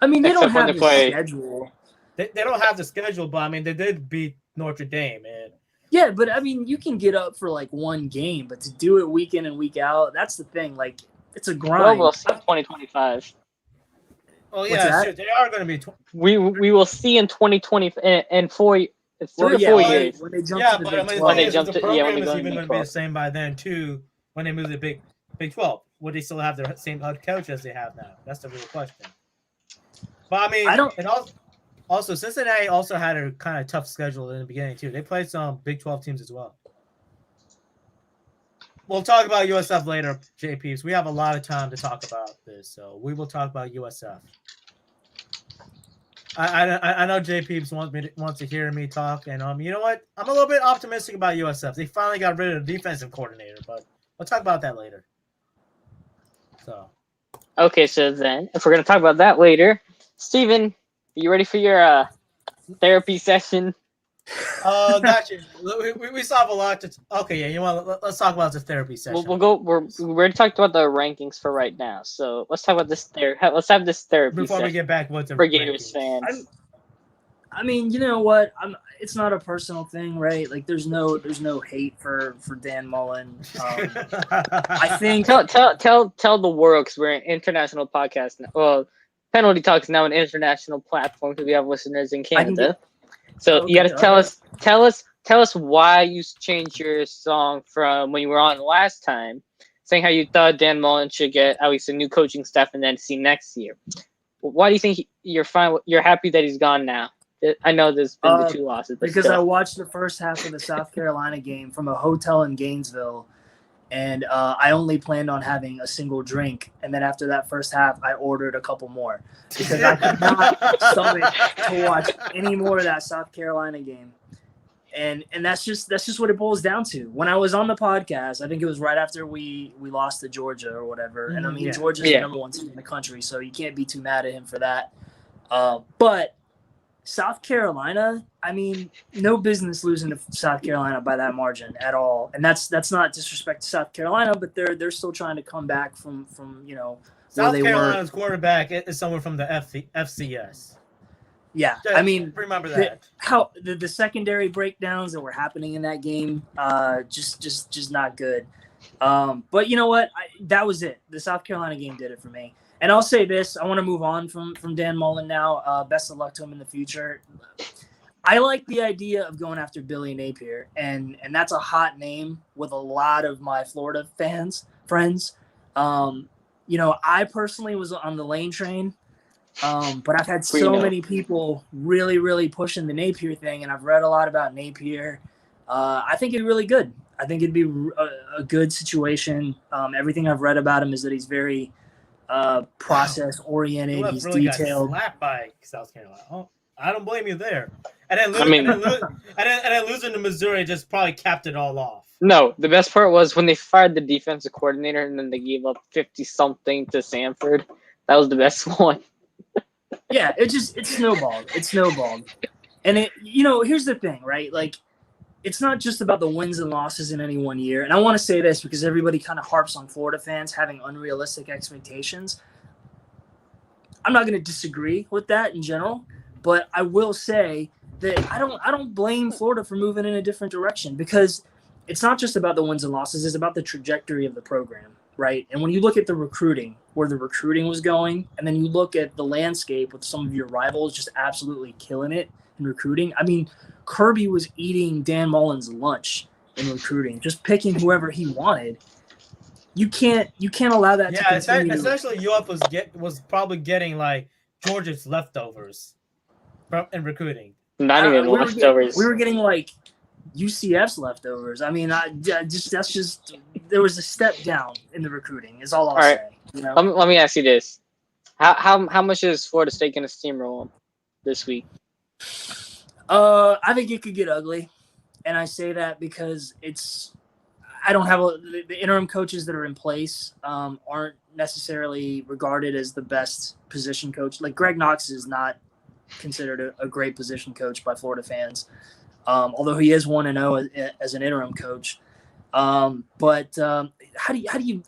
I mean, they don't have the schedule. They don't have the schedule, but I mean, they did beat Notre Dame, and Yeah, but I mean, you can get up for like one game, but to do it week in and week out, that's the thing. Like, it's a Well, grind. we'll see in 2025. Oh What's yeah, that? sure. They are going to be. We will see in 2020 in 3 or 4 years. When they jump Yeah, to the but Big I mean, the 12. thing is, jump the to- yeah, program when they is go to even Big going to be the 12. same by then too. When they move to Big 12, would they still have the same head coach as they have now? That's the real question. But I mean, I don't- and also Cincinnati also had a kind of tough schedule in the beginning too. They played some Big 12 teams as well. We'll talk about USF later, JPs. We have a lot of time to talk about this, so we will talk about USF. I know JPs wants to hear me talk, and you know what? I'm a little bit optimistic about USF. They finally got rid of the defensive coordinator, but we'll talk about that later. So, Okay, so then if we're gonna talk about that later, Steven, are you ready for your therapy session? not you. We still have a lot to. Okay, yeah, you want? Let's talk about the therapy session. We'll go. We already talked about the rankings for right now, so let's talk about this. Let's have this therapy before session we get back with the for Gators rankings. fans. I mean, you know what? It's not a personal thing, right? Like, there's no hate for Dan Mullen. I think Tell the world, because we're an international podcast now. Well, Penalty Talk is now an international platform because we have listeners in Canada. So you got to tell us why you changed your song from when you were on last time, saying how you thought Dan Mullen should get at least a new coaching staff and then see next year. Why do you think you're fine? You're happy that he's gone now? I know there's been the 2 losses, but because still. I watched the first half of the South Carolina game from a hotel in Gainesville, and I only planned on having a single drink. And then after that first half, I ordered a couple more because I could not stomach to watch any more of that South Carolina game. And that's just what it boils down to. When I was on the podcast, I think it was right after we lost to Georgia or whatever. And I mean, Georgia's the number 1 team in the country, so you can't be too mad at him for that. But South Carolina, I mean, no business losing to South Carolina by that margin at all. And that's not disrespect to South Carolina, but they're still trying to come back from South Carolina's quarterback is someone from the FCS. Yeah, I mean, remember that how the secondary breakdowns that were happening in that game, just not good. But you know what? That was it. The South Carolina game did it for me. And I'll say this: I want to move on from Dan Mullen now. Best of luck to him in the future. I like the idea of going after Billy Napier, and that's a hot name with a lot of my Florida friends. I personally was on the Lane train. But I've had so many people really, really pushing the Napier thing, and I've read a lot about Napier. I think it'd be really good. I think it'd be a good situation. Everything I've read about him is that he's very process-oriented. He's really detailed. Got slapped by South Carolina. Oh, I don't blame you there. And then losing to Missouri just probably capped it all off. No, the best part was when they fired the defensive coordinator and then they gave up 50-something to Sanford. That was the best one. Yeah, it snowballed. It snowballed. And here's the thing, right? Like, it's not just about the wins and losses in any one year. And I want to say this because everybody kind of harps on Florida fans having unrealistic expectations. I'm not going to disagree with that in general, but I will say that I don't blame Florida for moving in a different direction because it's not just about the wins and losses, it's about the trajectory of the program. Right. And when you look at the recruiting, where the recruiting was going, and then you look at the landscape with some of your rivals just absolutely killing it in recruiting. I mean, Kirby was eating Dan Mullen's lunch in recruiting, just picking whoever he wanted. You can't allow that to continue. Essentially, UF was probably getting like Georgia's leftovers in recruiting. Not even leftovers. We were getting like UCF's leftovers. I mean, there was a step down in the recruiting. Is all I'll say. Let me ask you this: how much is Florida State going to steamroll them this week? I think it could get ugly, and I say that because I don't have the interim coaches that are in place aren't necessarily regarded as the best position coach. Like Greg Knox is not considered a great position coach by Florida fans. Although he is 1-0 as an interim coach. But how do you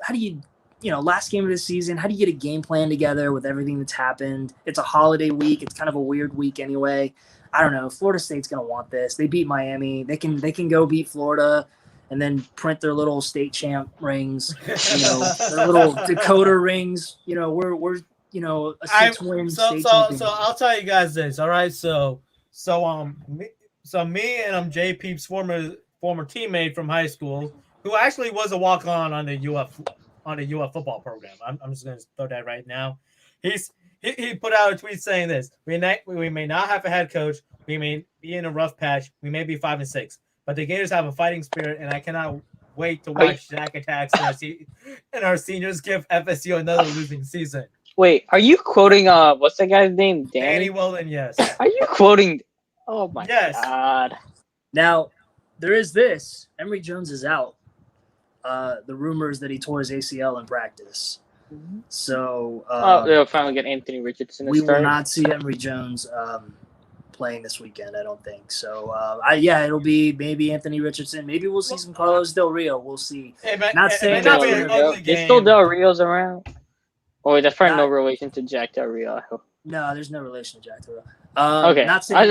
last game of the season, how do you get a game plan together with everything that's happened? It's a holiday week. It's kind of a weird week anyway. I don't know. Florida State's gonna want this. They beat Miami. They can go beat Florida, and then print their little state champ rings. Their little Dakota rings. We're a 6-win state champion. So I'll tell you guys this. All right. So me and J Peep's former teammate from high school, who actually was a walk-on on the UF football program. I'm just gonna throw that right now. He put out a tweet saying this: we may not have a head coach, we may be in a rough patch, we may be 5-6, but the Gators have a fighting spirit, and I cannot wait to watch Jack Attacks and our seniors give FSU another losing season. Wait, are you quoting what's that guy's name? Danny Mullen, yes. Are you quoting? Oh my God. Now, there is this. Emory Jones is out. The rumors that he tore his ACL in practice. So they'll finally get Anthony Richardson. We will not see Emory Jones playing this weekend, I don't think. So it'll be maybe Anthony Richardson. Maybe we'll see some Carlos Del Rio. We'll see. Not saying that be an ugly game. Is still Del Rio's around? Or that's probably no relation to Jack Del Rio. I hope. No, there's no relation to Jack Del Rio. Okay, not saying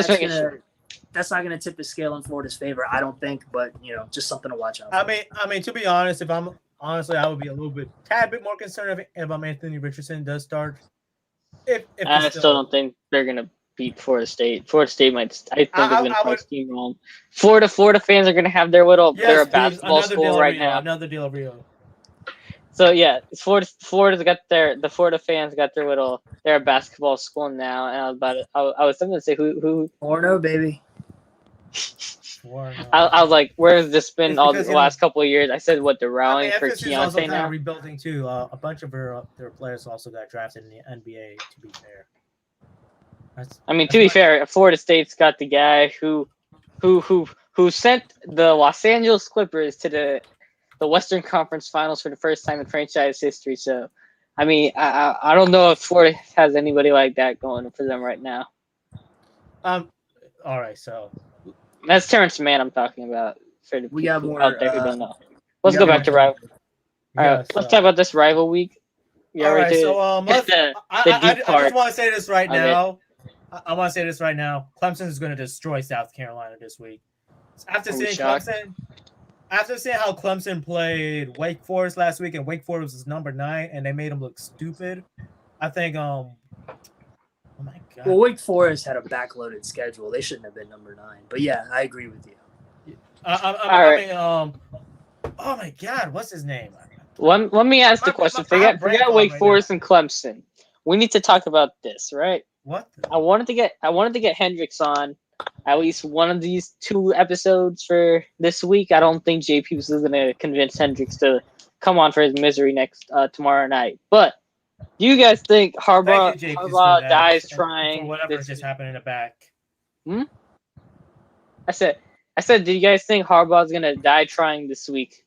that's not going to tip the scale in Florida's favor, I don't think, but just something to watch out for. I mean, to be honest, I would be a tad bit more concerned if Anthony Richardson does start. I still don't think they're gonna beat Florida State. Florida State might. I think they're gonna play steamroll. Florida fans are gonna have their little. They're a basketball school right now. Another Del Rio. So yeah, Florida's got the Florida fans got their little. They're a basketball school now, and I was going to say who. Forno, baby. I was like, where has this been all the last couple of years? I said, what, they're rallying for Keontae now? Rebuilding too. A bunch of their players also got drafted in the NBA. To be fair, to be fair, Florida State's got the guy who sent the Los Angeles Clippers to the Western Conference Finals for the first time in franchise history. So, I don't know if Florida has anybody like that going for them right now. All right, so. That's Terrence Mann I'm talking about. For the we got more out there who don't know. Let's go back to rival. All right, let's talk about this rival week. All right, so I just want to say this right now. I want to say this right now. Clemson is going to destroy South Carolina this week. After seeing how Clemson played Wake Forest last week, and Wake Forest was number 9, and they made them look stupid, I think. Oh my God. Well, Wake Forest had a backloaded schedule. They shouldn't have been number 9. But yeah, I agree with you. Oh my God, what's his name? Let me ask the question. Forget Wake Forest and Clemson. We need to talk about this, right? What? I wanted to get Hendricks on at least one of these 2 episodes for this week. I don't think JP is going to convince Hendricks to come on for his misery tomorrow night. But do you guys think Harbaugh dies trying? For whatever just happened in the back. I said, do you guys think Harbaugh's going to die trying this week?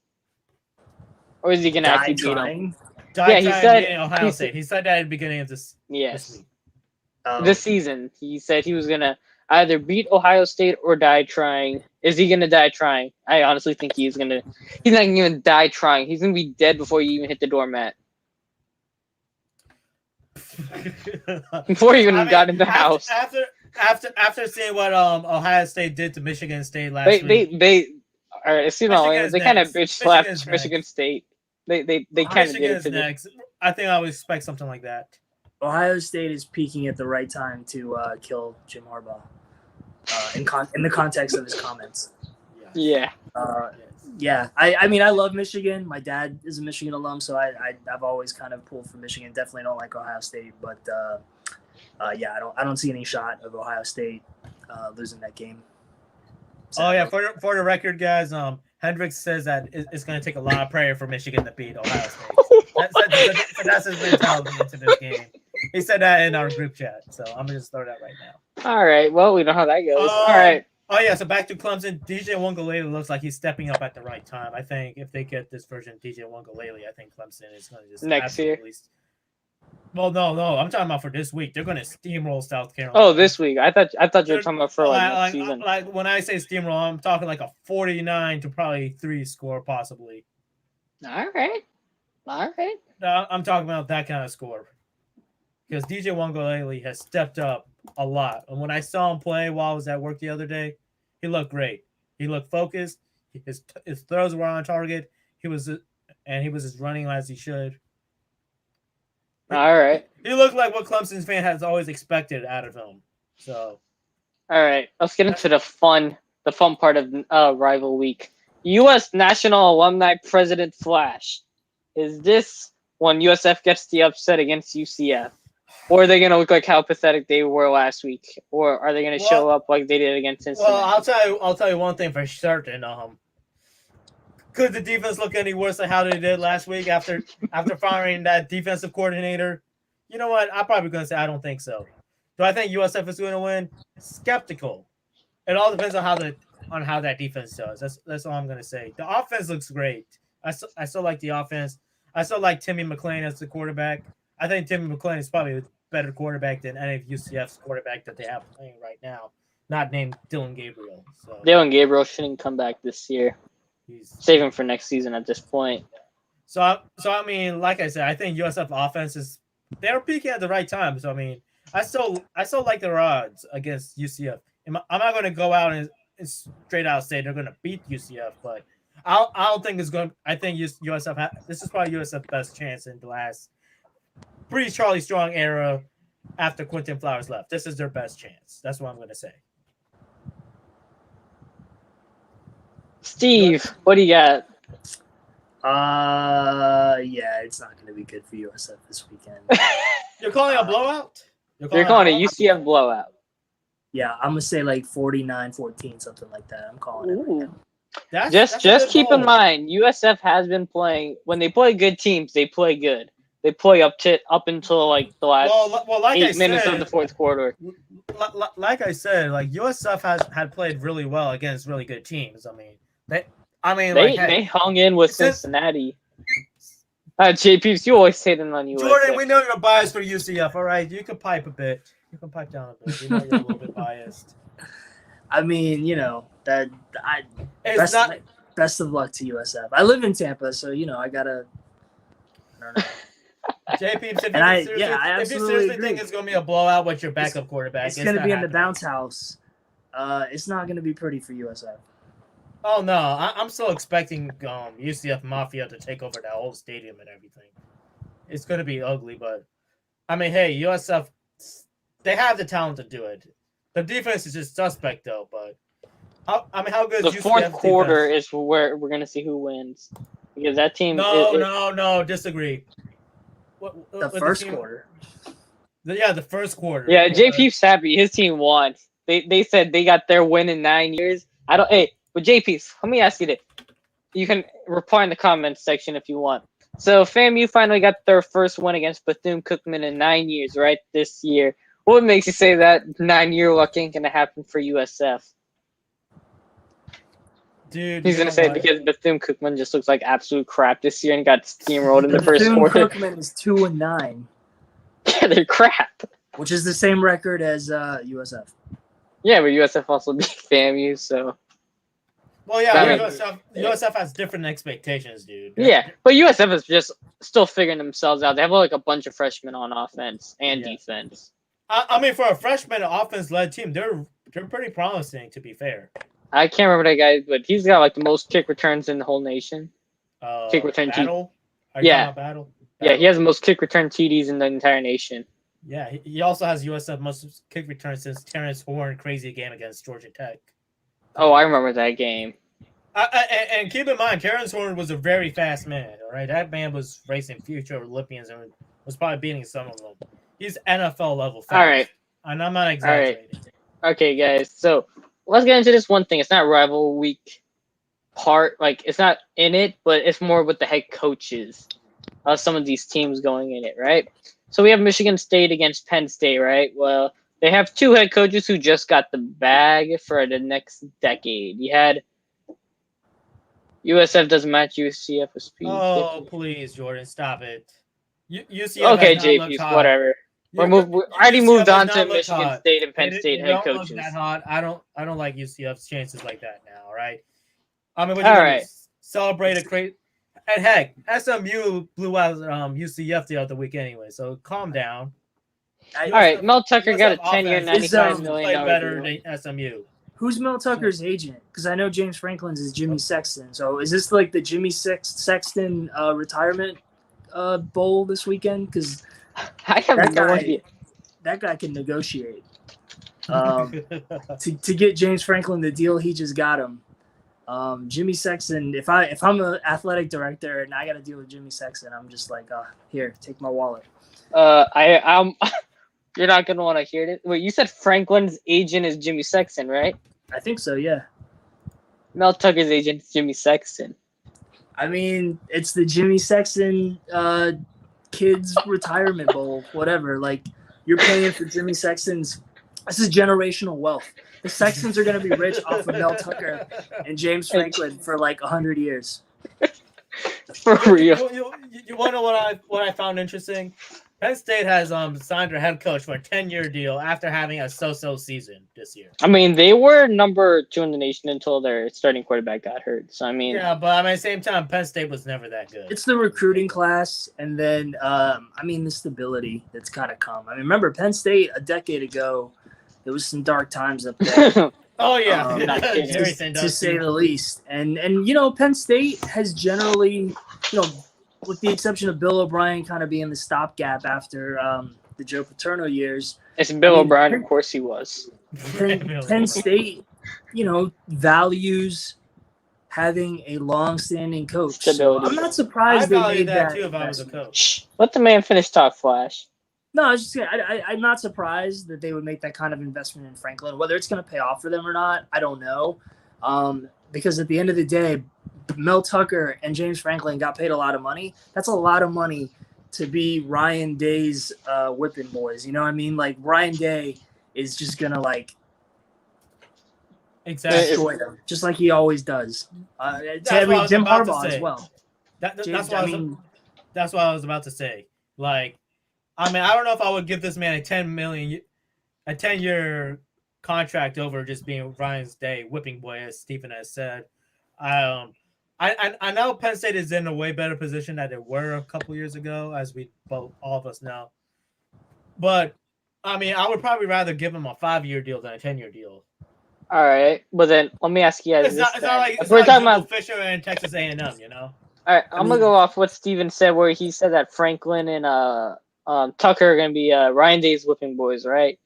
Or is he going to actually beat him? He said Ohio State. He said that at the beginning of this week. This season. He said he was going to either beat Ohio State or die trying. Is he going to die trying? I honestly think he's not going to die trying. He's going to be dead before you even hit the doormat. Before you even got in the house. After seeing what Ohio State did to Michigan State last week. They kind of bitch slapped Michigan State. They kind of did it to next. I think I would expect something like that. Ohio State is peaking at the right time to kill Jim Harbaugh. In the context of his comments. Yeah. I love Michigan. My dad is a Michigan alum, so I've always kind of pulled for Michigan. Definitely don't like Ohio State, but I don't see any shot of Ohio State losing that game. So, for the record, guys, Hendricks says that it's going to take a lot of prayer for Michigan to beat Ohio State. That's his mentality into this game. He said that in our group chat, so I'm going to just throw that right now. All right. Well, we know how that goes. All right. Oh, yeah, so back to Clemson. DJ Wangalele looks like he's stepping up at the right time. I think if they get this version of DJ Wangalele, I think Clemson is going to just next year. Well, no, I'm talking about for this week. They're going to steamroll South Carolina. Oh, this week. I thought you were talking about for next season. Like when I say steamroll, I'm talking like a 49 to probably 3 score possibly. All right. No, I'm talking about that kind of score. Because DJ Wangalele has stepped up a lot. And when I saw him play while I was at work the other day, he looked great. He looked focused. His throws were on target. He was just running as he should. All right. He looked like what Clemson's fan has always expected out of him. So, All right. Let's get into the fun part of rival week. U.S. National Alumni President Flash. Is this when USF gets the upset against UCF? Or are they going to look like how pathetic they were last week? Or are they going to show up like they did against Cincinnati? Well, I'll tell you one thing for certain. Could the defense look any worse than how they did last week after firing that defensive coordinator? You know what? I'm probably going to say I don't think so. Do I think USF is going to win? Skeptical. It all depends on how that defense does. That's all I'm going to say. The offense looks great. I still like the offense. I still like Timmy McClain as the quarterback. I think Timmy McClain is probably a better quarterback than any of UCF's quarterback that they have playing right now, not named Dylan Gabriel. So Dylan Gabriel shouldn't come back this year. Save him for next season at this point. So I mean, like I said, I think USF offense they're peaking at the right time. So I mean, I still like their odds against UCF. I'm not going to go out and straight out say they're going to beat UCF, but I don't think it's going. I think USF. This is probably USF's best chance in the last pre-Charlie Strong era after Quentin Flowers left. This is their best chance. That's what I'm going to say. Steve, what do you got? Yeah, it's not going to be good for USF this weekend. You're calling a blowout? You're calling a UCF blowout. Yeah, I'm going to say like 49-14, something like that. I'm calling it right now. Just keep in mind, USF has been playing. When they play good teams, they play good. They play up until like the last 8 minutes of the fourth quarter. Like I said, like USF had played really well against really good teams. I mean, they hung in with Cincinnati. JP, you always say them on USF. Jordan, we know you're biased for UCF. All right, you can pipe a bit. You can pipe down a bit. We know you're a little bit biased. I mean, best of luck to USF. I live in Tampa, so I gotta. I don't know. JP, if you seriously think it's gonna be a blowout with your backup quarterback, it's gonna be in the bounce house. It's not gonna be pretty for USF. Oh no, I'm still expecting UCF Mafia to take over that whole stadium and everything. It's gonna be ugly, but I mean, hey, USF, they have the talent to do it. The defense is just suspect though, but how good is the UCF's fourth quarter defense? is where we're gonna see who wins because that team. No, disagree. The first quarter. The first quarter. Yeah, JP's happy. His team won. They said they got their win in 9 years. But JP, let me ask you this. You can reply in the comments section if you want. So FAMU finally got their first win against Bethune-Cookman in 9 years, right? This year. What makes you say that 9-year luck ain't gonna happen for USF? Dude, he's gonna say because Bethune-Cookman just looks like absolute crap this year and got steamrolled in the first quarter. Bethune-Cookman is 2-9. Yeah, they're crap. Which is the same record as USF. Yeah, but USF also beat FAMU, so. Well, yeah, USF has different expectations, dude. Yeah, but USF is just still figuring themselves out. They have like a bunch of freshmen on offense and defense. I mean, for a freshman offense-led team, they're pretty promising, to be fair. I can't remember that guy, but he's got like the most kick returns in the whole nation. Kick return Battle? Battle? Yeah, he has the most kick return TDs in the entire nation. Yeah, he also has USF most kick returns since Terrence Horn crazy game against Georgia Tech. Oh, I remember that game. And keep in mind, Terrence Horn was a very fast man. All right, that man was racing future Olympians and was probably beating some of them. He's NFL level fast. All right, and I'm not exaggerating. All right. Okay, guys. So let's get into this one thing. It's not rival week part. Like it's not in it, but it's more with the head coaches of some of these teams going in it, right? So we have Michigan State against Penn State, right? Well, they have two head coaches who just got the bag for the next decade. You had USF doesn't match UCF with speed. Oh, please, Jordan, stop it. UCF okay, JP, whatever. We already moved on to Michigan State and Penn State head coaches. That hot. I don't like UCF's chances like that now. All right. I mean, celebrate a great. And heck, SMU blew out UCF the other week anyway. So calm down. All right, Mel Tucker got a 10-year, offense. $95 million Play better deal. than SMU. Who's Mel Tucker's agent? Because I know James Franklin's is Jimmy Sexton. So is this like the Jimmy Sexton retirement bowl this weekend? Because I have no idea. That guy can negotiate. To get James Franklin the deal he just got him. Jimmy Sexton. If I'm an athletic director and I got to deal with Jimmy Sexton, I'm just like, here, take my wallet. I'm. You're not gonna want to hear it. Wait, you said Franklin's agent is Jimmy Sexton, right? I think so. Yeah. Mel Tucker's agent is Jimmy Sexton. I mean, it's the Jimmy Sexton kids retirement bowl, whatever. Like, you're paying for Jimmy Sexton's. This is generational wealth. The Sextons are going to be rich off of Mel Tucker and James Franklin for like 100 years. For real. You want to know what I found interesting? Penn State has signed their head coach for a 10-year deal after having a so-so season this year. I mean, they were number 2 in the nation until their starting quarterback got hurt. So I mean, yeah, but at the same time, Penn State was never that good. It's the recruiting class, and then the stability that's kind of come. I mean, remember Penn State a decade ago? There was some dark times up there. Oh yeah, to say the least. And Penn State has generally, with the exception of Bill O'Brien kind of being the stopgap after the Joe Paterno years. It's Bill O'Brien, of course he was. Penn State, values having a long-standing coach. So I'm not surprised they made that too if I was a coach. Shh, let the man finish talk, Flash. No, I was just saying, I'm not surprised that they would make that kind of investment in Franklin. Whether it's going to pay off for them or not, I don't know. Because at the end of the day, Mel Tucker and James Franklin got paid a lot of money. That's a lot of money to be Ryan Day's whipping boys. You know what I mean? Like, Ryan Day is just going to, destroy them, just like he always does. Jim Harbaugh as well. That's what I was about to say. I don't know if I would give this man a 10-year contract over just being Ryan's Day whipping boy, as Stephen has said. I know Penn State is in a way better position than they were a couple years ago, as all of us know. But I would probably rather give him a 5-year deal than a 10-year deal. All right, but then let me ask you guys. It's not like Fisher and Texas A&M, All right, I'm gonna go off what Steven said, where he said that Franklin and Tucker are going to be Ryan Day's whipping boys, right?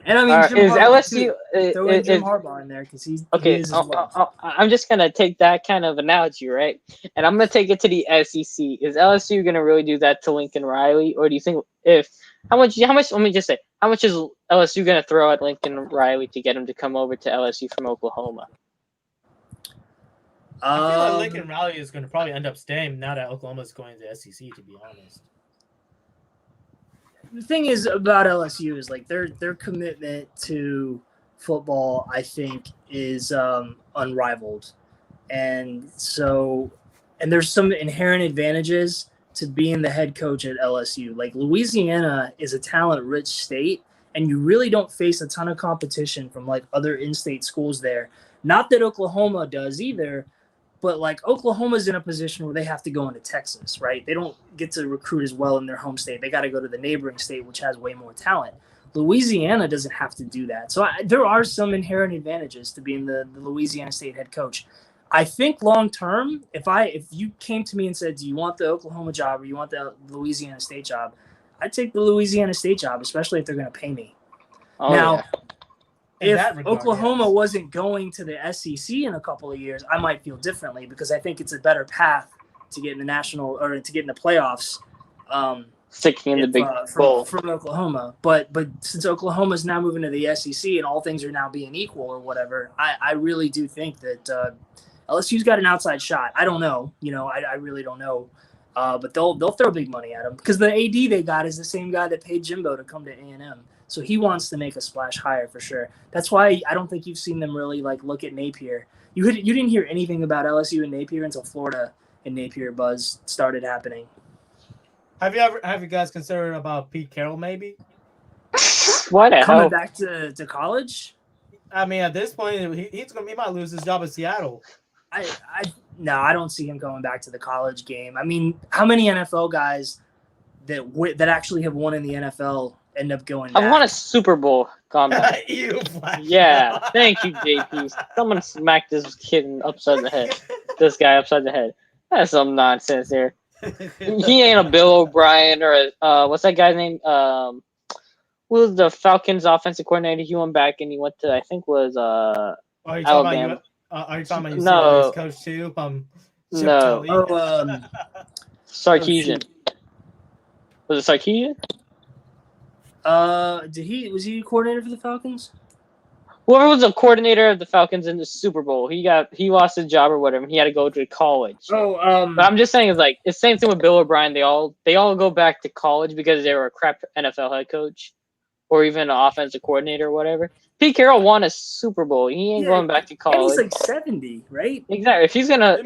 And is LSU throw in Jim Harbaugh in there because he's okay. He is as well. I'm just going to take that kind of analogy, right? And I'm going to take it to the SEC. Is LSU going to really do that to Lincoln Riley, or do you think how much? Let me just say, how much is LSU going to throw at Lincoln Riley to get him to come over to LSU from Oklahoma? I feel like Lincoln Riley is going to probably end up staying now that Oklahoma is going to the SEC. To be honest. The thing is about LSU is their commitment to football, I think, is unrivaled, and there's some inherent advantages to being the head coach at LSU. Like, Louisiana is a talent-rich state, and you really don't face a ton of competition from other in-state schools there. Not that Oklahoma does either. But Oklahoma's in a position where they have to go into Texas, right? They don't get to recruit as well in their home state. They got to go to the neighboring state, which has way more talent. Louisiana doesn't have to do that. So there are some inherent advantages to being the Louisiana State head coach. I think long term, if you came to me and said, do you want the Oklahoma job or you want the Louisiana State job, I'd take the Louisiana State job, especially if they're going to pay me. If Oklahoma wasn't going to the SEC in a couple of years, I might feel differently because I think it's a better path to get in the national or to get in the playoffs. Sticking in the big bowl from Oklahoma, but since Oklahoma is now moving to the SEC and all things are now being equal or whatever, I really do think that LSU's got an outside shot. I don't know, I really don't know, but they'll throw big money at him because the AD they got is the same guy that paid Jimbo to come to A&M. So he wants to make a splash higher for sure. That's why I don't think you've seen them really look at Napier. You didn't hear anything about LSU and Napier until Florida and Napier buzz started happening. Have you guys considered about Pete Carroll maybe? What coming back to college? At this point he might lose his job in Seattle. No, I don't see him going back to the college game. How many NFL guys that actually have won in the NFL end up going I've back. won a Super Bowl. Gone back. You flash. Yeah, thank you, JP. Someone smacked this kid upside the head. This guy upside the head. That's some nonsense there. He ain't a Bill O'Brien or what's that guy's name? Who was the Falcons offensive coordinator? He went back and he went to I think was Are you Alabama. Are you talking about No. UCLA's coach too? Chip No. Kelly? Oh, Sarkisian. Was it Sarkisian? was he coordinator for the Falcons? Whoever was the coordinator of the Falcons in the Super Bowl, he lost his job or whatever. And he had to go to college. Oh, But I'm just saying, it's like it's the same thing with Bill O'Brien. They all go back to college because they were a crap NFL head coach, or even an offensive coordinator or whatever. Pete Carroll won a Super Bowl. He ain't going back to and college. he's like 70, right? Exactly. If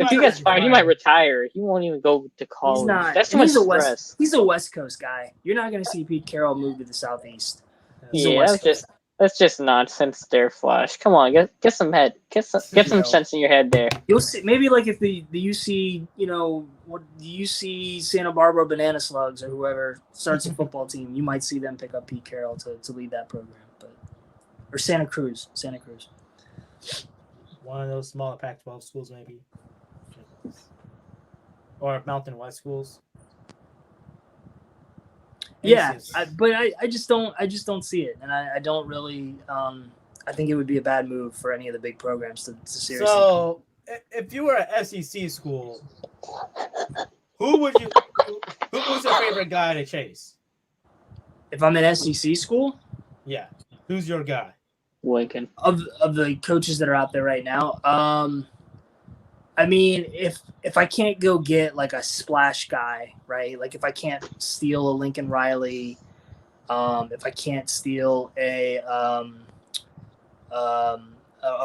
he gets fired, he might retire. He won't even go to college. He's not. That's too much He's stress. He's a West Coast guy. You're not going to see Pete Carroll move to the Southeast. He's a Yeah, West Coast. that's just nonsense there, Flash. Come on, get some sense in your head there. You'll see. Maybe like if the UC, what the UC Santa Barbara Banana Slugs or whoever starts a football team, you might see them pick up Pete Carroll to lead that program. Or Santa Cruz. One of those smaller Pac-12 schools, maybe, or Mountain West schools. Yeah, but I just don't see it, and I don't really. I think it would be a bad move for any of the big programs to seriously. So, if you were an SEC school, who was your favorite guy to chase? If I'm an SEC school, yeah, who's your guy? Lincoln. Of the coaches that are out there right now. I mean, if I can't go get like a splash guy, right? Like if I can't steal a Lincoln Riley, if I can't steal a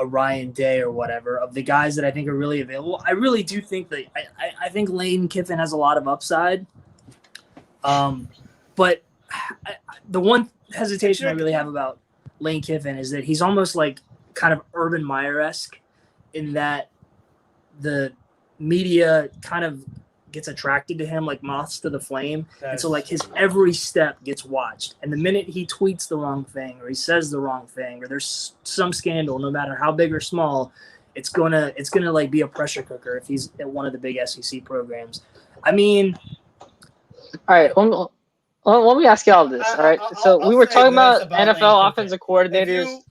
Ryan Day or whatever, of the guys that I think are really available, I really do think that I think Lane Kiffin has a lot of upside. But the one hesitation I really have about Lane Kiffin is that he's almost like kind of Urban Meyer-esque in that the media kind of gets attracted to him like moths to the flame. And so like his every step gets watched. And the minute he tweets the wrong thing or he says the wrong thing or there's some scandal, no matter how big or small, it's gonna like be a pressure cooker if he's at one of the big SEC programs. I mean, all right, let me ask you all this. All right, so we were talking about NFL offensive coordinators.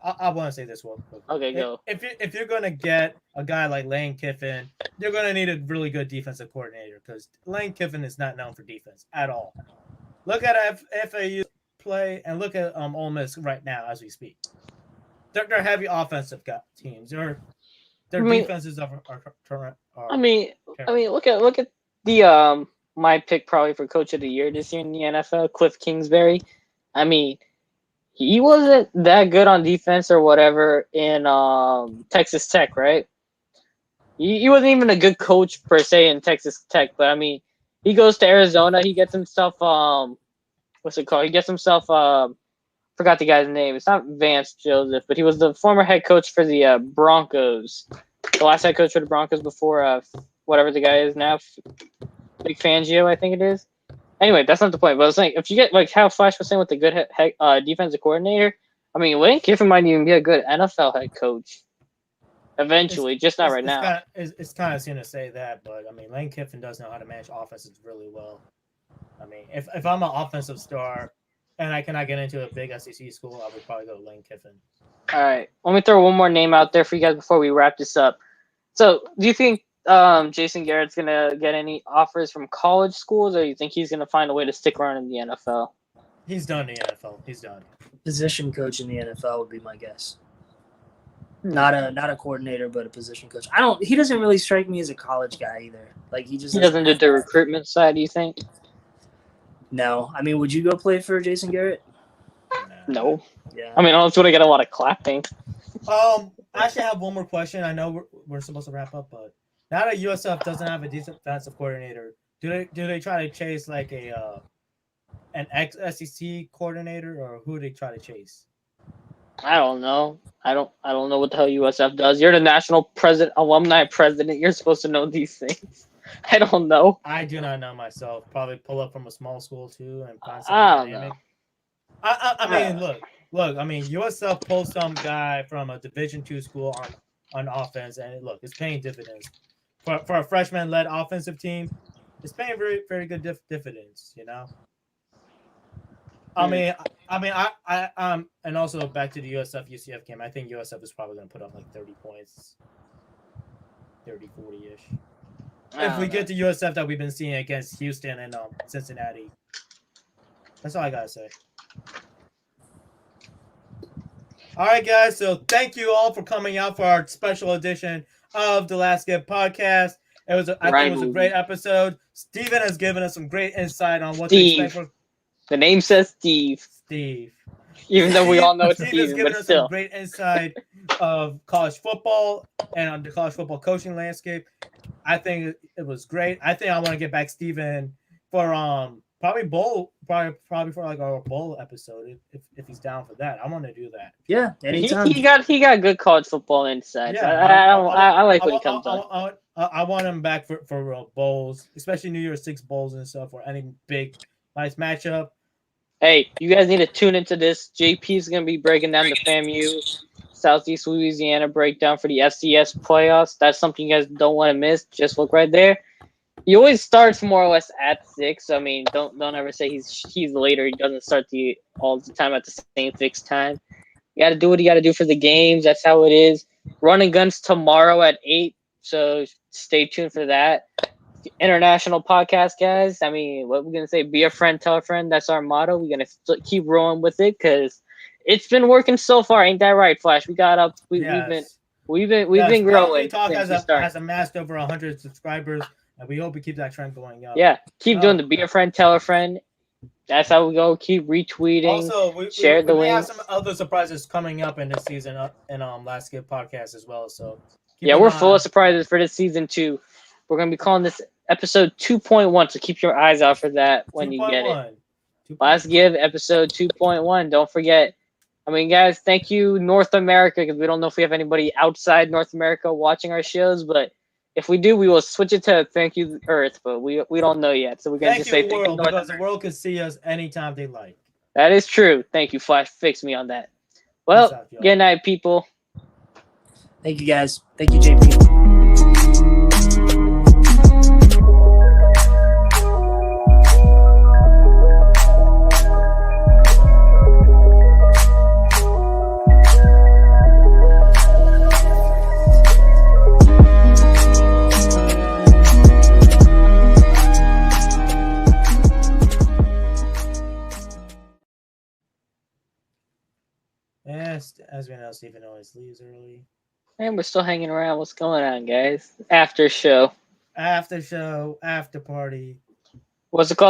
I want to say this one. Okay, go. If you're gonna get a guy like Lane Kiffin, you're gonna need a really good defensive coordinator because Lane Kiffin is not known for defense at all. Look at FAU play and look at Ole Miss right now as we speak. They're heavy offensive teams. Their defenses are I mean, look at the my pick probably for coach of the year this year in the NFL, Cliff Kingsbury. I mean, he wasn't that good on defense or whatever in Texas Tech, right? He wasn't even a good coach per se in Texas Tech, but I mean, he goes to Arizona. He gets himself what's it called? He gets himself forgot the guy's name. It's not Vance Joseph, but he was the former head coach for the Broncos. The last head coach for the Broncos before whatever the guy is now, Big Fangio, I think it is. Anyway, that's not the point. But I was saying, if you get like how Flash was saying with the good defensive coordinator, I mean, Lane Kiffin might even be a good NFL head coach eventually, just not right now. It's kind of soon to say that, but I mean, Lane Kiffin does know how to manage offenses really well. I mean, if I'm an offensive star and I cannot get into a big SEC school, I would probably go Lane Kiffin. All right, let me throw one more name out there for you guys before we wrap this up. So, do you think Jason Garrett's going to get any offers from college schools, or do you think he's going to find a way to stick around in the NFL? He's done in the NFL. He's done. Position coach in the NFL would be my guess. Not a coordinator, but a position coach. He doesn't really strike me as a college guy either. Like he doesn't do the recruitment side, do you think? No. I mean, would you go play for Jason Garrett? No. Yeah. I mean, that's going to get a lot of clapping. I actually have one more question. I know we're supposed to wrap up, but now that USF doesn't have a decent defensive coordinator, do they try to chase like an ex-SEC coordinator, or who do they try to chase? I don't know. I don't know what the hell USF does. You're the national alumni president. You're supposed to know these things. I don't know. I do not know myself. Probably pull up from a small school too and find I something don't dynamic. I mean, look. I mean, USF pulled some guy from a Division II school on offense, and look, it's paying dividends for a freshman-led offensive team. It's paying very very good dividends. You know. I and also back to the USF UCF game. I think USF is probably going to put up like 30 points, 30, 40-ish. If we get the USF that we've been seeing against Houston and Cincinnati. That's all I got to say. All right, guys. So thank you all for coming out for our special edition of the Last Skip podcast. I think it was a great episode. Steven has given us some great insight on what to expect for. The name says Steve. Even though we all know it's Steven, has given us some great insight of college football and on the college football coaching landscape. I think it was great. I think I want to get back Steven for probably for like our bowl episode if he's down for that. I want to do that. Yeah, anytime. He got good college football insights. Yeah, I like when he comes on. I want him back for bowls, especially New Year's Six bowls and stuff, or any big nice matchup. Hey, you guys need to tune into this. JP is going to be breaking down the FAMU Southeast Louisiana breakdown for the FCS playoffs. That's something you guys don't want to miss. Just look right there. He always starts more or less at 6. I mean, don't ever say he's later. He doesn't start all the time at the same fixed time. You got to do what you got to do for the games. That's how it is. Running guns tomorrow at 8. So stay tuned for that. International podcast, guys. I mean, what we're gonna say? Be a friend, tell a friend. That's our motto. We're gonna keep rolling with it because it's been working so far. Ain't that right, Flash? We got up. We've been growing. Talk has amassed over 100 subscribers, and we hope we keep that trend going up. Yeah, keep doing the be a friend, tell a friend. That's how we go. Keep retweeting. Also, share the links. We have some other surprises coming up in this season in Last Skip podcast as well. So we're full of surprises for this season too. We're gonna be calling this episode 2.1, so keep your eyes out for that when you get it. Last Give episode 2.1. Don't forget. I mean, guys, thank you, North America, because we don't know if we have anybody outside North America watching our shows, but if we do, we will switch it to thank you, Earth, but we don't know yet, so we're going to just say thank you, North America. Because the world can see us anytime they like. That is true. Thank you, Flash. Fix me on that. Well, good night, people. Thank you, guys. Thank you, JP. As we know, Stephen always leaves early. And we're still hanging around. What's going on, guys? After show. After show, after party. What's it called?